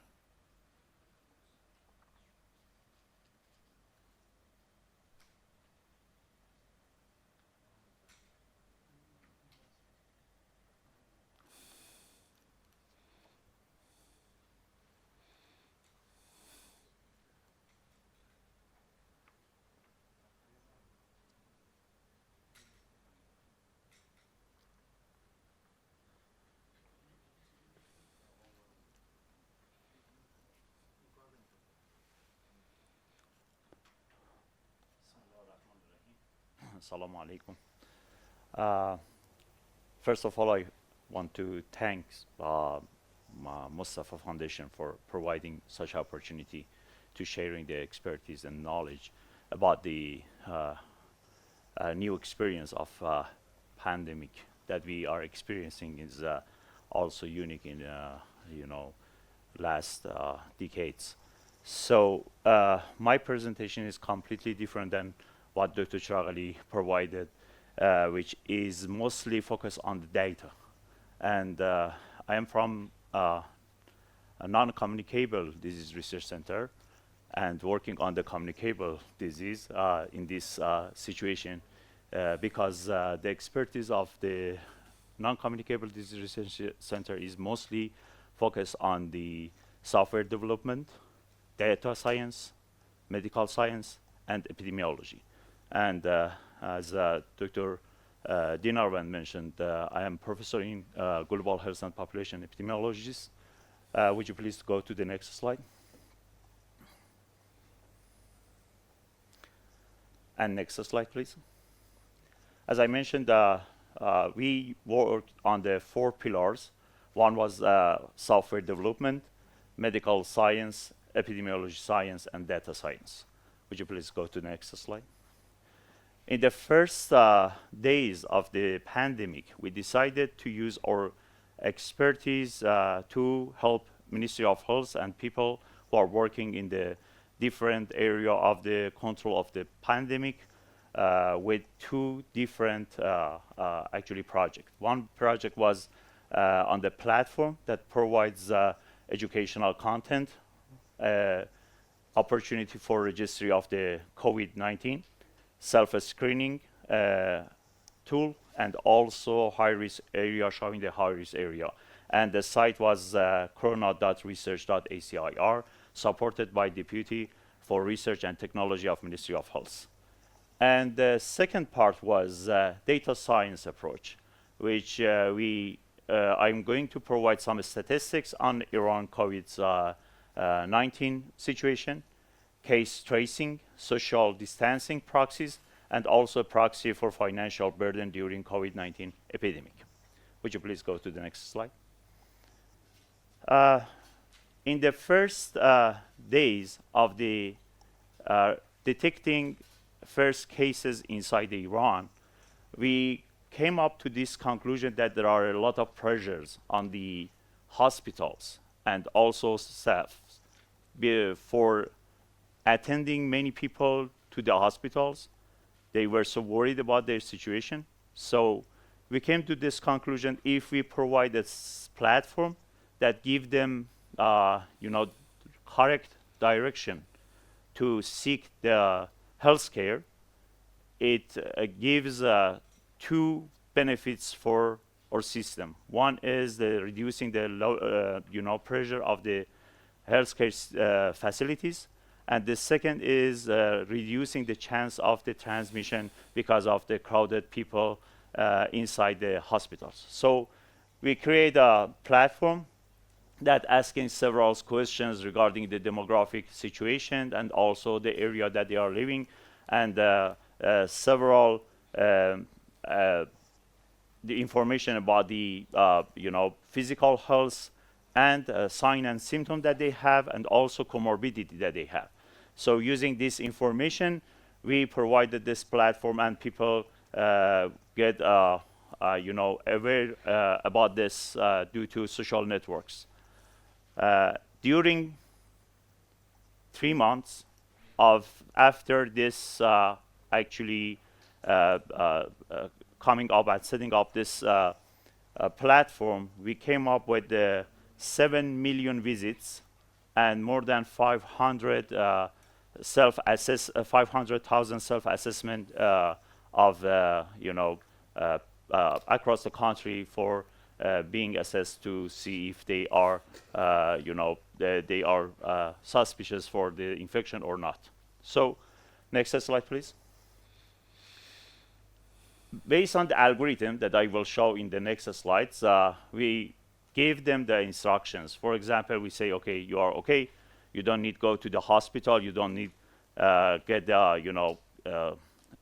Assalamu alaikum. First of all, I want to thank Mustafa Foundation for providing such opportunity to sharing the expertise and knowledge about the new experience of pandemic that we are experiencing is also unique in last decades. So my presentation is completely different than what Dr. Chiragali provided, which is mostly focused on the data. And I am from a non-communicable disease research center and working on the communicable disease in this situation because the expertise of the non-communicable disease research center is mostly focused on the software development, data science, medical science, and epidemiology. And as Dr. Dinarvan mentioned, I am professor in global health and population epidemiologist. Would you please go to the next slide? And next slide, please. As I mentioned, we worked on the 4 pillars. One was software development, medical science, epidemiology science, and data science. Would you please go to the next slide? In the first days of the pandemic, we decided to use our expertise to help Ministry of Health and people who are working in the different area of the control of the pandemic with two different actually projects. One project was on the platform that provides educational content, opportunity for registry of the COVID-19, self-screening tool, and also high-risk area, showing the high-risk area. And the site was corona.research.acir, supported by Deputy for Research and Technology of Ministry of Health. And the second part was data science approach, which I'm going to provide some statistics on Iran COVID-19 situation, case tracing, social distancing proxies, and also proxy for financial burden during COVID-19 epidemic. Would you please go to the next slide? In the first days of the detecting first cases inside Iran, we came up to this conclusion that there are a lot of pressures on the hospitals and also staff for attending many people to the hospitals. They were so worried about their situation. So we came to this conclusion: if we provide a platform that give them, correct direction to seek the healthcare, it gives two benefits for our system. One is the reducing the low, pressure of the healthcare facilities, and the second is reducing the chance of the transmission because of the crowded people inside the hospitals. So we create a platform that asking several questions regarding the demographic situation and also the area that they are living, and several the information about the physical health and sign and symptom that they have, and also comorbidity that they have. So using this information, we provided this platform, and people get aware about this due to social networks. During 3 months after this actually coming up and setting up this platform, we came up with 7 million visits and more than 500,000 self-assessment of across the country for being assessed to see if they are they are suspicious for the infection or not. So next slide, please. Based on the algorithm that I will show in the next slides, we gave them the instructions. For example, we say, okay, you are okay. You don't need to go to the hospital. You don't need get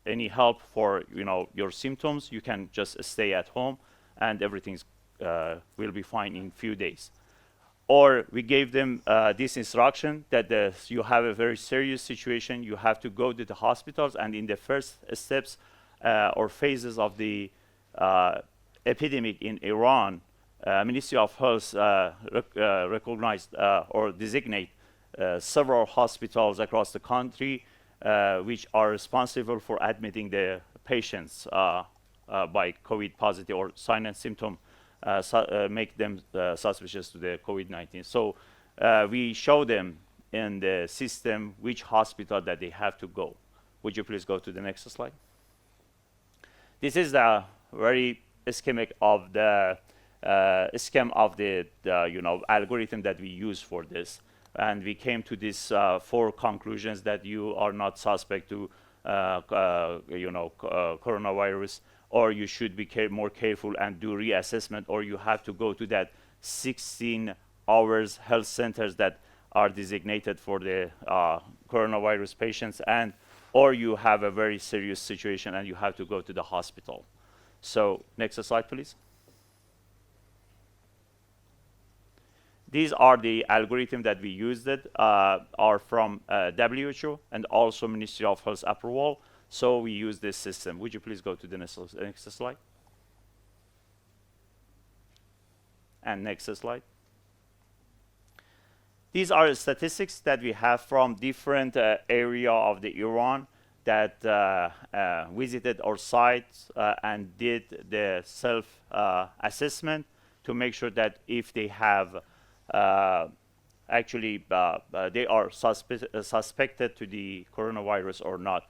any help for your symptoms. You can just stay at home, and everything's will be fine in few days. Or we gave them this instruction that you have a very serious situation. You have to go to the hospitals, and in the first steps or phases of the epidemic in Iran, Ministry of Health recognized or designate several hospitals across the country which are responsible for admitting the patients by COVID positive or sign and symptom make them suspicious to the COVID-19. So we show them in the system which hospital that they have to go. Would you please go to the next slide? This is the very schematic of the scheme of the algorithm that we use for this, and we came to these 4 conclusions: that you are not suspect to coronavirus, or you should be more careful and do reassessment, or you have to go to that 16 hours health centers that are designated for the coronavirus patients, and or you have a very serious situation and you have to go to the hospital. So next slide, please. These are the algorithm that we used are from WHO and also Ministry of Health approval. So we use this system. Would you please go to the next slide? And next slide. These are statistics that we have from different area of the Iran that visited our sites and did the self-assessment to make sure that if they have they are suspected to the coronavirus or not.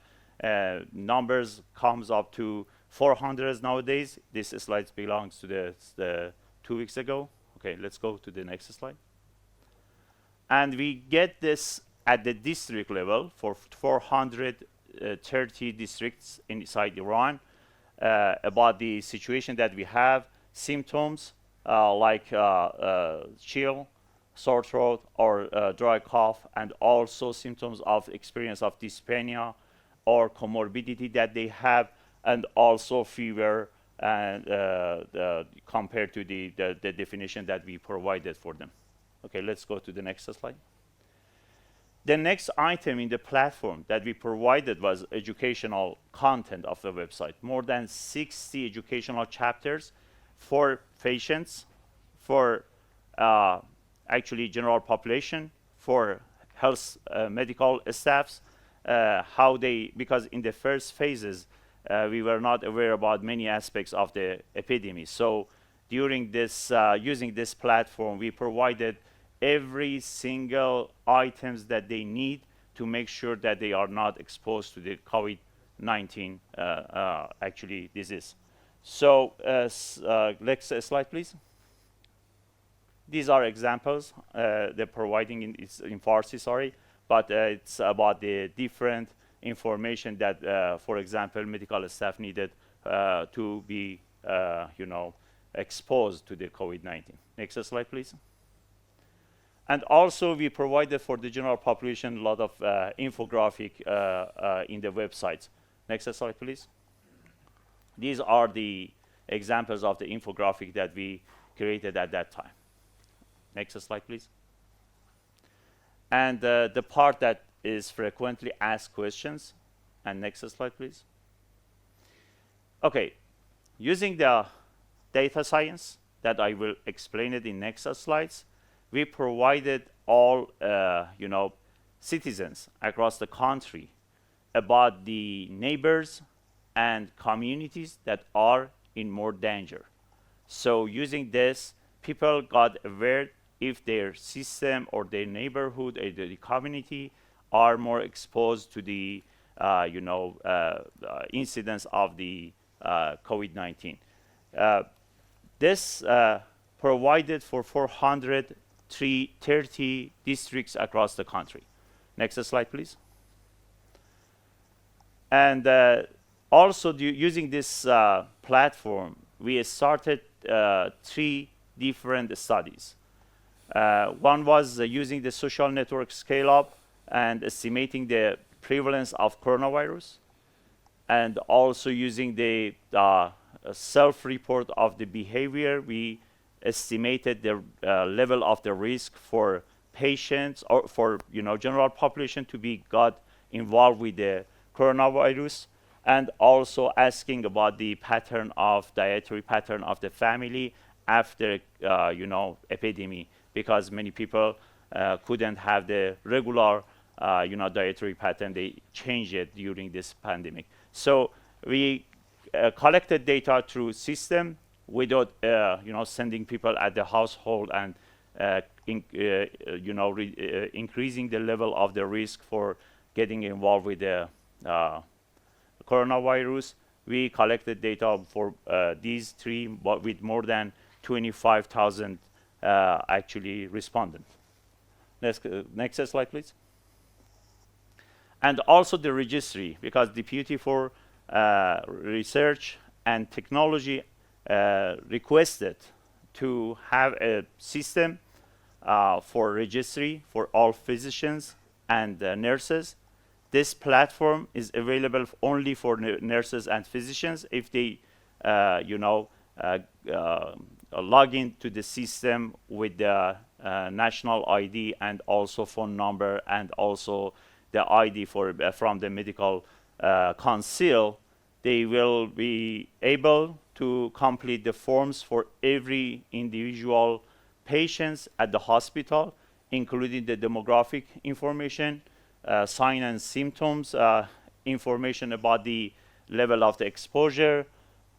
Numbers comes up to 400 nowadays. This slide belongs to the 2 weeks ago. Okay, let's go to the next slide. And we get this at the district level for 430 districts inside Iran about the situation that we have, symptoms like chill, sore throat, or dry cough, and also symptoms of experience of dyspnea or comorbidity that they have, and also fever, and compared to the definition that we provided for them. Okay, let's go to the next slide. The next item in the platform that we provided was educational content of the website. More than 60 educational chapters for patients, for actually general population, for health medical staffs, how they, because in the first phases, we were not aware about many aspects of the epidemic. So during this, using this platform, we provided every single items that they need to make sure that they are not exposed to the COVID-19 actually disease. So next slide, please. These are examples they're providing in Farsi, sorry, but it's about the different information that, for example, medical staff needed to be, exposed to the COVID-19. Next slide, please. And also, we provided for the general population a lot of infographic in the websites. Next slide, please. These are the examples of the infographic that we created at that time. Next slide, please. And the part that is frequently asked questions. And next slide, please. Okay, using the data science that I will explain it in next slides, we provided all citizens across the country about the neighbors and communities that are in more danger. So using this, people got aware if their system or their neighborhood or the community are more exposed to the incidence of the COVID-19. This provided for 430 districts across the country. Next slide, please. And also using this platform, we started 3 different studies. One was using the social network scale-up and estimating the prevalence of coronavirus, and also using the self-report of the behavior. We estimated the level of the risk for patients or for general population to be got involved with the coronavirus, and also asking about the dietary pattern of the family after epidemic, because many people couldn't have the regular dietary pattern. They changed it during this pandemic. So we collected data through system without sending people at the household and increasing the level of the risk for getting involved with the coronavirus. We collected data for these 3, but with more than 25,000 actually respondents. Next slide, please. And also the registry, because Deputy for Research and Technology requested to have a system for registry for all physicians and nurses. This platform is available only for nurses and physicians if they, log into the system with the national ID and also phone number, and also the ID from the medical council. They will be able to complete the forms for every individual patients at the hospital. including the demographic information, sign and symptoms, information about the level of the exposure,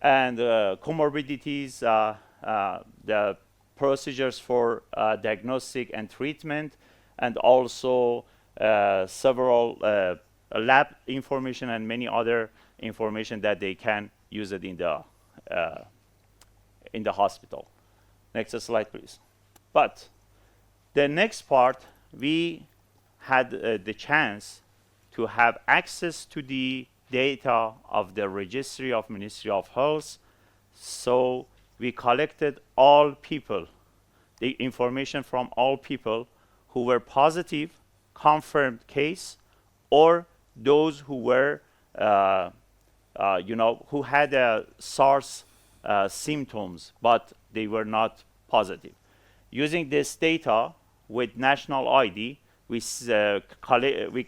and comorbidities, the procedures for diagnostic and treatment, and also several lab information and many other information that they can use it in the hospital. Next slide, please. But the next part, we had the chance to have access to the data of the registry of Ministry of Health. So we collected all people, the information from all people who were positive, confirmed case, or those who were, who had SARS symptoms, but they were not positive. Using this data with national ID, we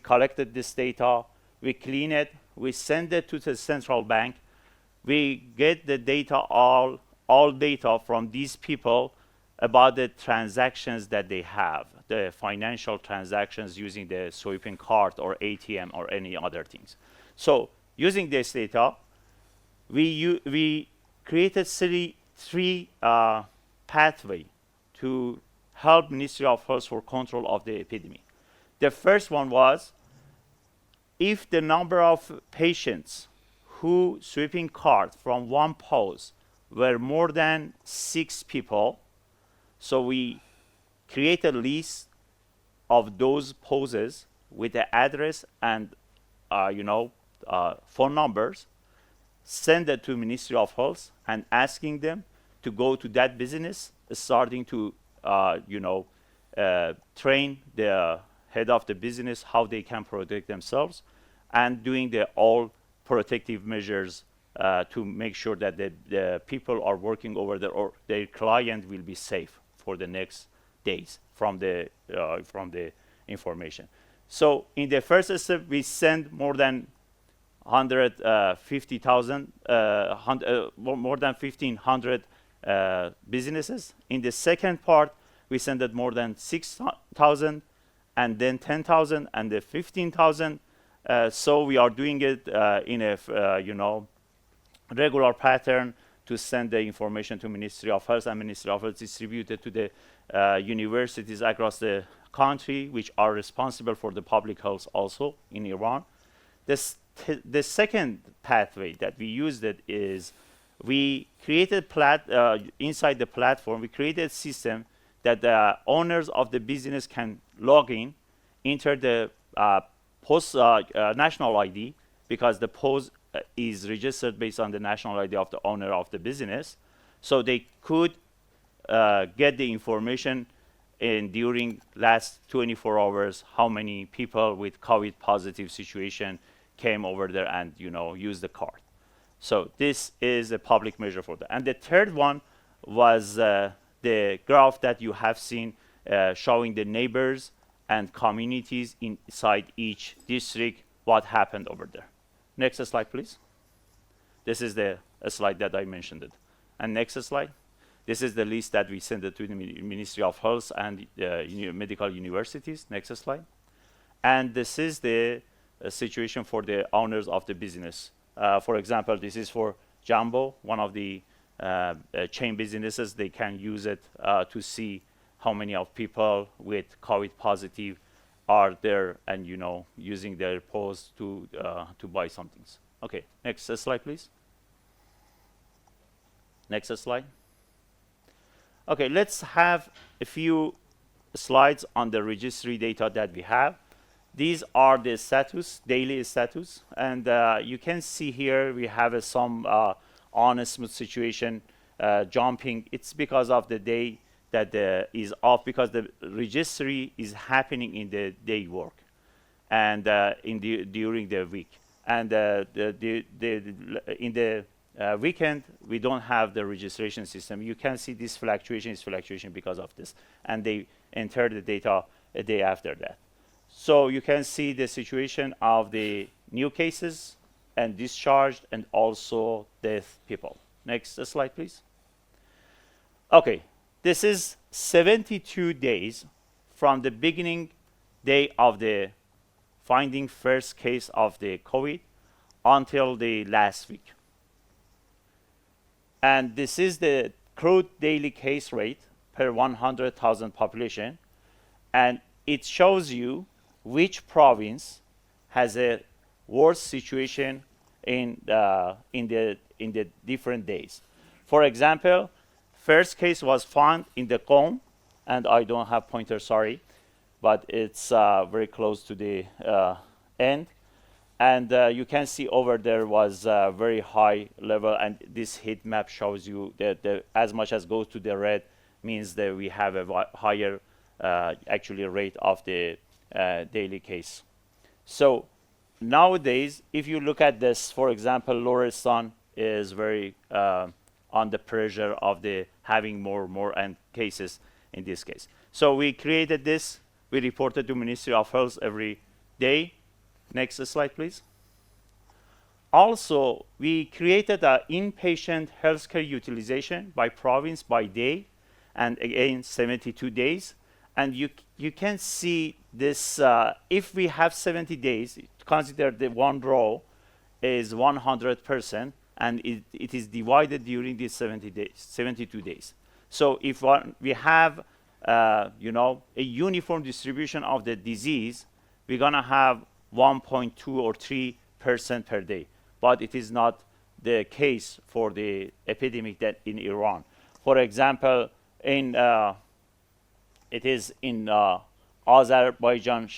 collected this data, we clean it, we send it to the central bank, we get the data, all data from these people about the transactions that they have, the financial transactions using the sweeping card or ATM or any other things. So using this data, we created three pathway to help Ministry of Health for control of the epidemic. The first one was, if the number of patients who sweeping card from one post were more than 6 people, so we create a list of those poses with the address and phone numbers, send it to Ministry of Health and asking them to go to that business, starting to train the head of the business how they can protect themselves, and doing the all protective measures to make sure that the people are working over there or their client will be safe for the next days from the information. So in the first step, we send more than 150,000, more than 1,500 businesses. In the second part, we sent it more than 6,000, and then 10,000, and then 15,000. So we are doing it in a regular pattern to send the information to Ministry of Health, and Ministry of Health distributed to the universities across the country, which are responsible for the public health also in Iran. The second pathway that we used it is, we created inside the platform, we created a system that the owners of the business can log in, enter the post national ID, because the post is registered based on the national ID of the owner of the business. So they could get the information during last 24 hours, how many people with COVID positive situation came over there and use the card. So this is a public measure for that. And the third one was the graph that you have seen showing the neighbors and communities inside each district, what happened over there. Next slide, please. This is the slide that I mentioned it. And next slide. This is the list that we sent it to the Ministry of Health and medical universities. Next slide. And this is the situation for the owners of the business. For example, this is for Jumbo, one of the chain businesses. They can use it to see how many of people with COVID positive are there, and using their post to buy some things. Okay, next slide, please. Next slide. Okay, let's have a few slides on the registry data that we have. These are the status, daily status, and you can see here we have some on-smooth situation jumping. It's because of the day that is off, because the registry is happening in the day work and during the week. And in the weekend, we don't have the registration system. You can see this fluctuation is fluctuation because of this. And they enter the data a day after that. So you can see the situation of the new cases and discharged and also death people. Next slide, please. Okay, this is 72 days from the beginning day of the finding first case of the COVID until the last week. And this is the crude daily case rate per 100,000 population, and it shows you which province has a worse situation in the different days. For example, first case was found in the Qom, and I don't have pointer, sorry, but it's very close to the end. And you can see over there was a very high level, and this heat map shows you that as much as goes to the red means that we have a higher actually rate of the daily case. So nowadays, if you look at this, for example, Lorestan is very under pressure of the having more and cases in this case. So we created this. We reported to Ministry of Health every day. Next slide, please. Also, we created an inpatient healthcare utilization by province by day, and again 72 days. And you can see this. If we have 70 days, consider the one row is 100%, and it is divided during these 72 days. So if we have a uniform distribution of the disease, we're gonna have 1.2 or 3% per day. But it is not the case for the epidemic that in Iran. For example, it is in Azerbaijan,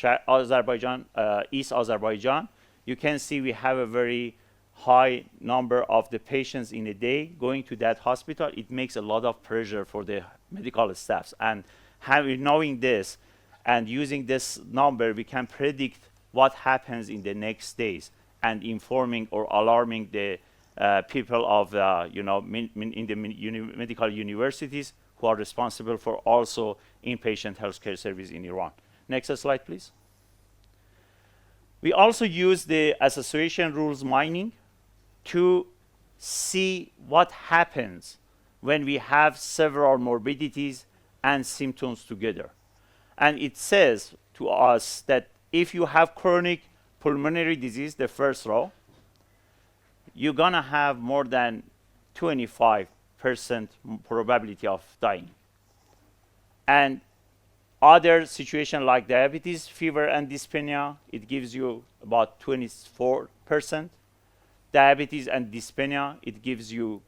East Azerbaijan. You can see we have a very high number of the patients in a day going to that hospital. It makes a lot of pressure for the medical staffs. And knowing this and using this number, we can predict what happens in the next days and informing or alarming the people of in the medical universities who are responsible for also inpatient healthcare service in Iran. Next slide, please. We also use the association rules mining to see what happens when we have several morbidities and symptoms together. And it says to us that if you have chronic pulmonary disease, the first row, you're gonna have more than 25% probability of dying. And other situation like diabetes, fever, and dyspnea, it gives you about 24%. Diabetes and dyspnea, it gives you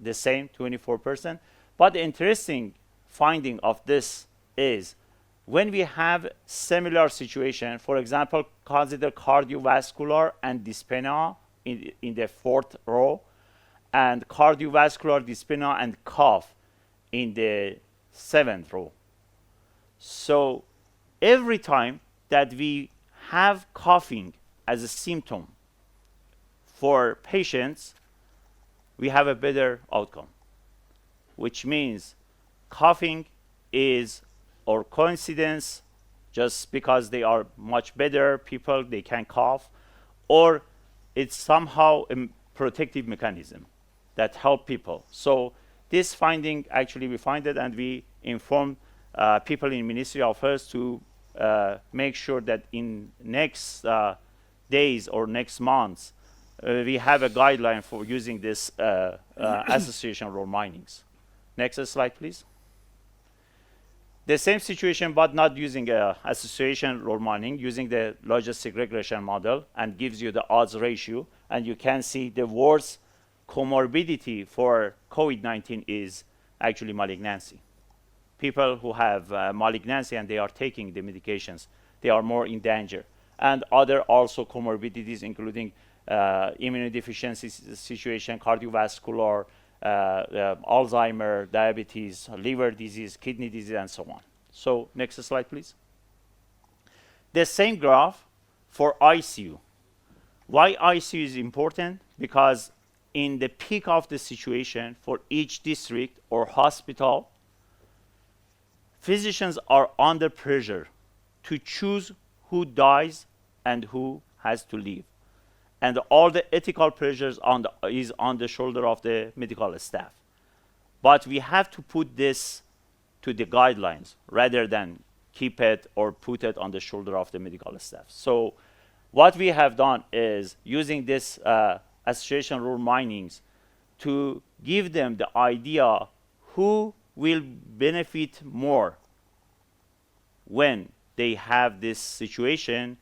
the same 24%. But the interesting finding of this is when we have similar situation, for example, consider cardiovascular and dyspnea in the fourth row, and cardiovascular dyspnea and cough in the seventh row. So every time that we have coughing as a symptom for patients, we have a better outcome, which means coughing is or coincidence just because they are much better people, they can cough, or it's somehow a protective mechanism that help people. So this finding, actually we find it and we inform people in Ministry of Health to make sure that in next days or next months, we have a guideline for using this association role minings. Next slide, please. The same situation, but not using association role mining, using the logistic regression model, and gives you the odds ratio. And you can see the worst comorbidity for COVID-19 is actually malignancy. People who have malignancy and they are taking the medications, they are more in danger. And other also comorbidities, including immunodeficiency situation, cardiovascular, Alzheimer, diabetes, liver disease, kidney disease, and so on. So next slide, please. The same graph for ICU. Why ICU is important? Because in the peak of the situation for each district or hospital, physicians are under pressure to choose who dies and who has to leave. And all the ethical pressures is on the shoulder of the medical staff. But we have to put this to the guidelines rather than keep it or put it on the shoulder of the medical staff. So what we have done is using this association rule minings to give them the idea who will benefit more when they have this situation,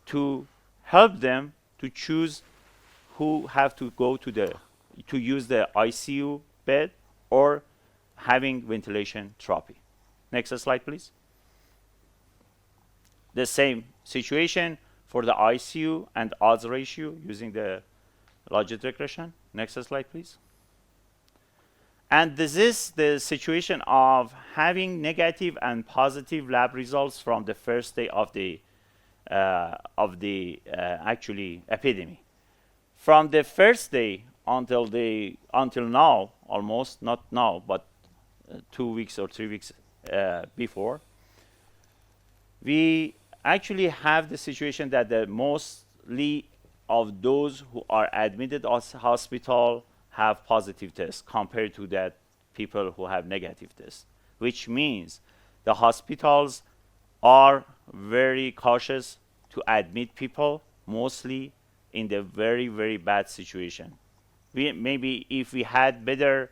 to help them to choose who have to go to use the ICU bed or having ventilation therapy. Next slide, please. The same situation for the ICU and odds ratio using the logic regression. Next slide, please. And this is the situation of having negative and positive lab results from the first day of the actually epidemic. From the first day until now, almost not now, but 2 weeks or 3 weeks before, we actually have the situation that the mostly of those who are admitted at hospital have positive tests compared to that people who have negative tests, which means the hospitals are very cautious to admit people, mostly in the very, very bad situation. Maybe if we had better,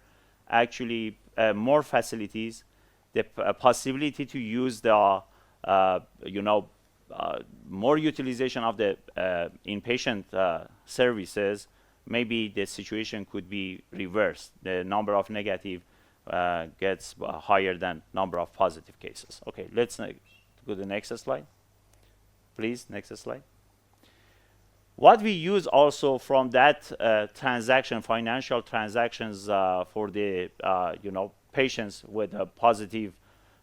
actually more facilities, the possibility to use the, more utilization of the inpatient services, maybe the situation could be reversed. The number of negative gets higher than number of positive cases. Okay, let's go to the next slide. Please, next slide. What we use also from that transaction, financial transactions for the patients with a positive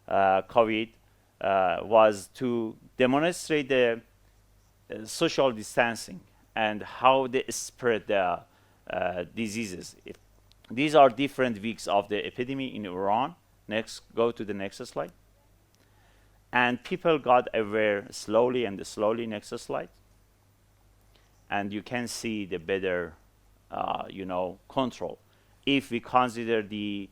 COVID was to demonstrate the social distancing and how they spread the diseases. These are different weeks of the epidemic in Iran. Next, go to the next slide. And people got aware slowly and slowly. Next slide. And you can see the better, control. If we consider the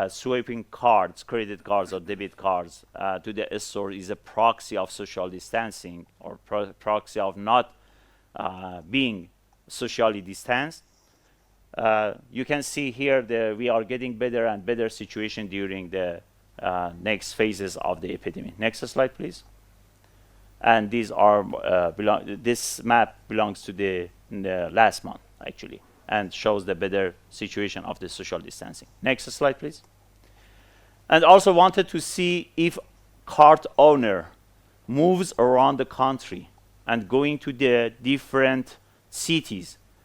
swiping cards, credit cards or debit cards to the store is a proxy of social distancing or proxy of not being socially distanced, you can see here that we are getting better and better situation during the next phases of the epidemic. Next slide, please. And these are this map belongs to the last month actually, and shows the better situation of the social distancing. Next slide, please. And also wanted to see if cart owner moves around the country and going to the different cities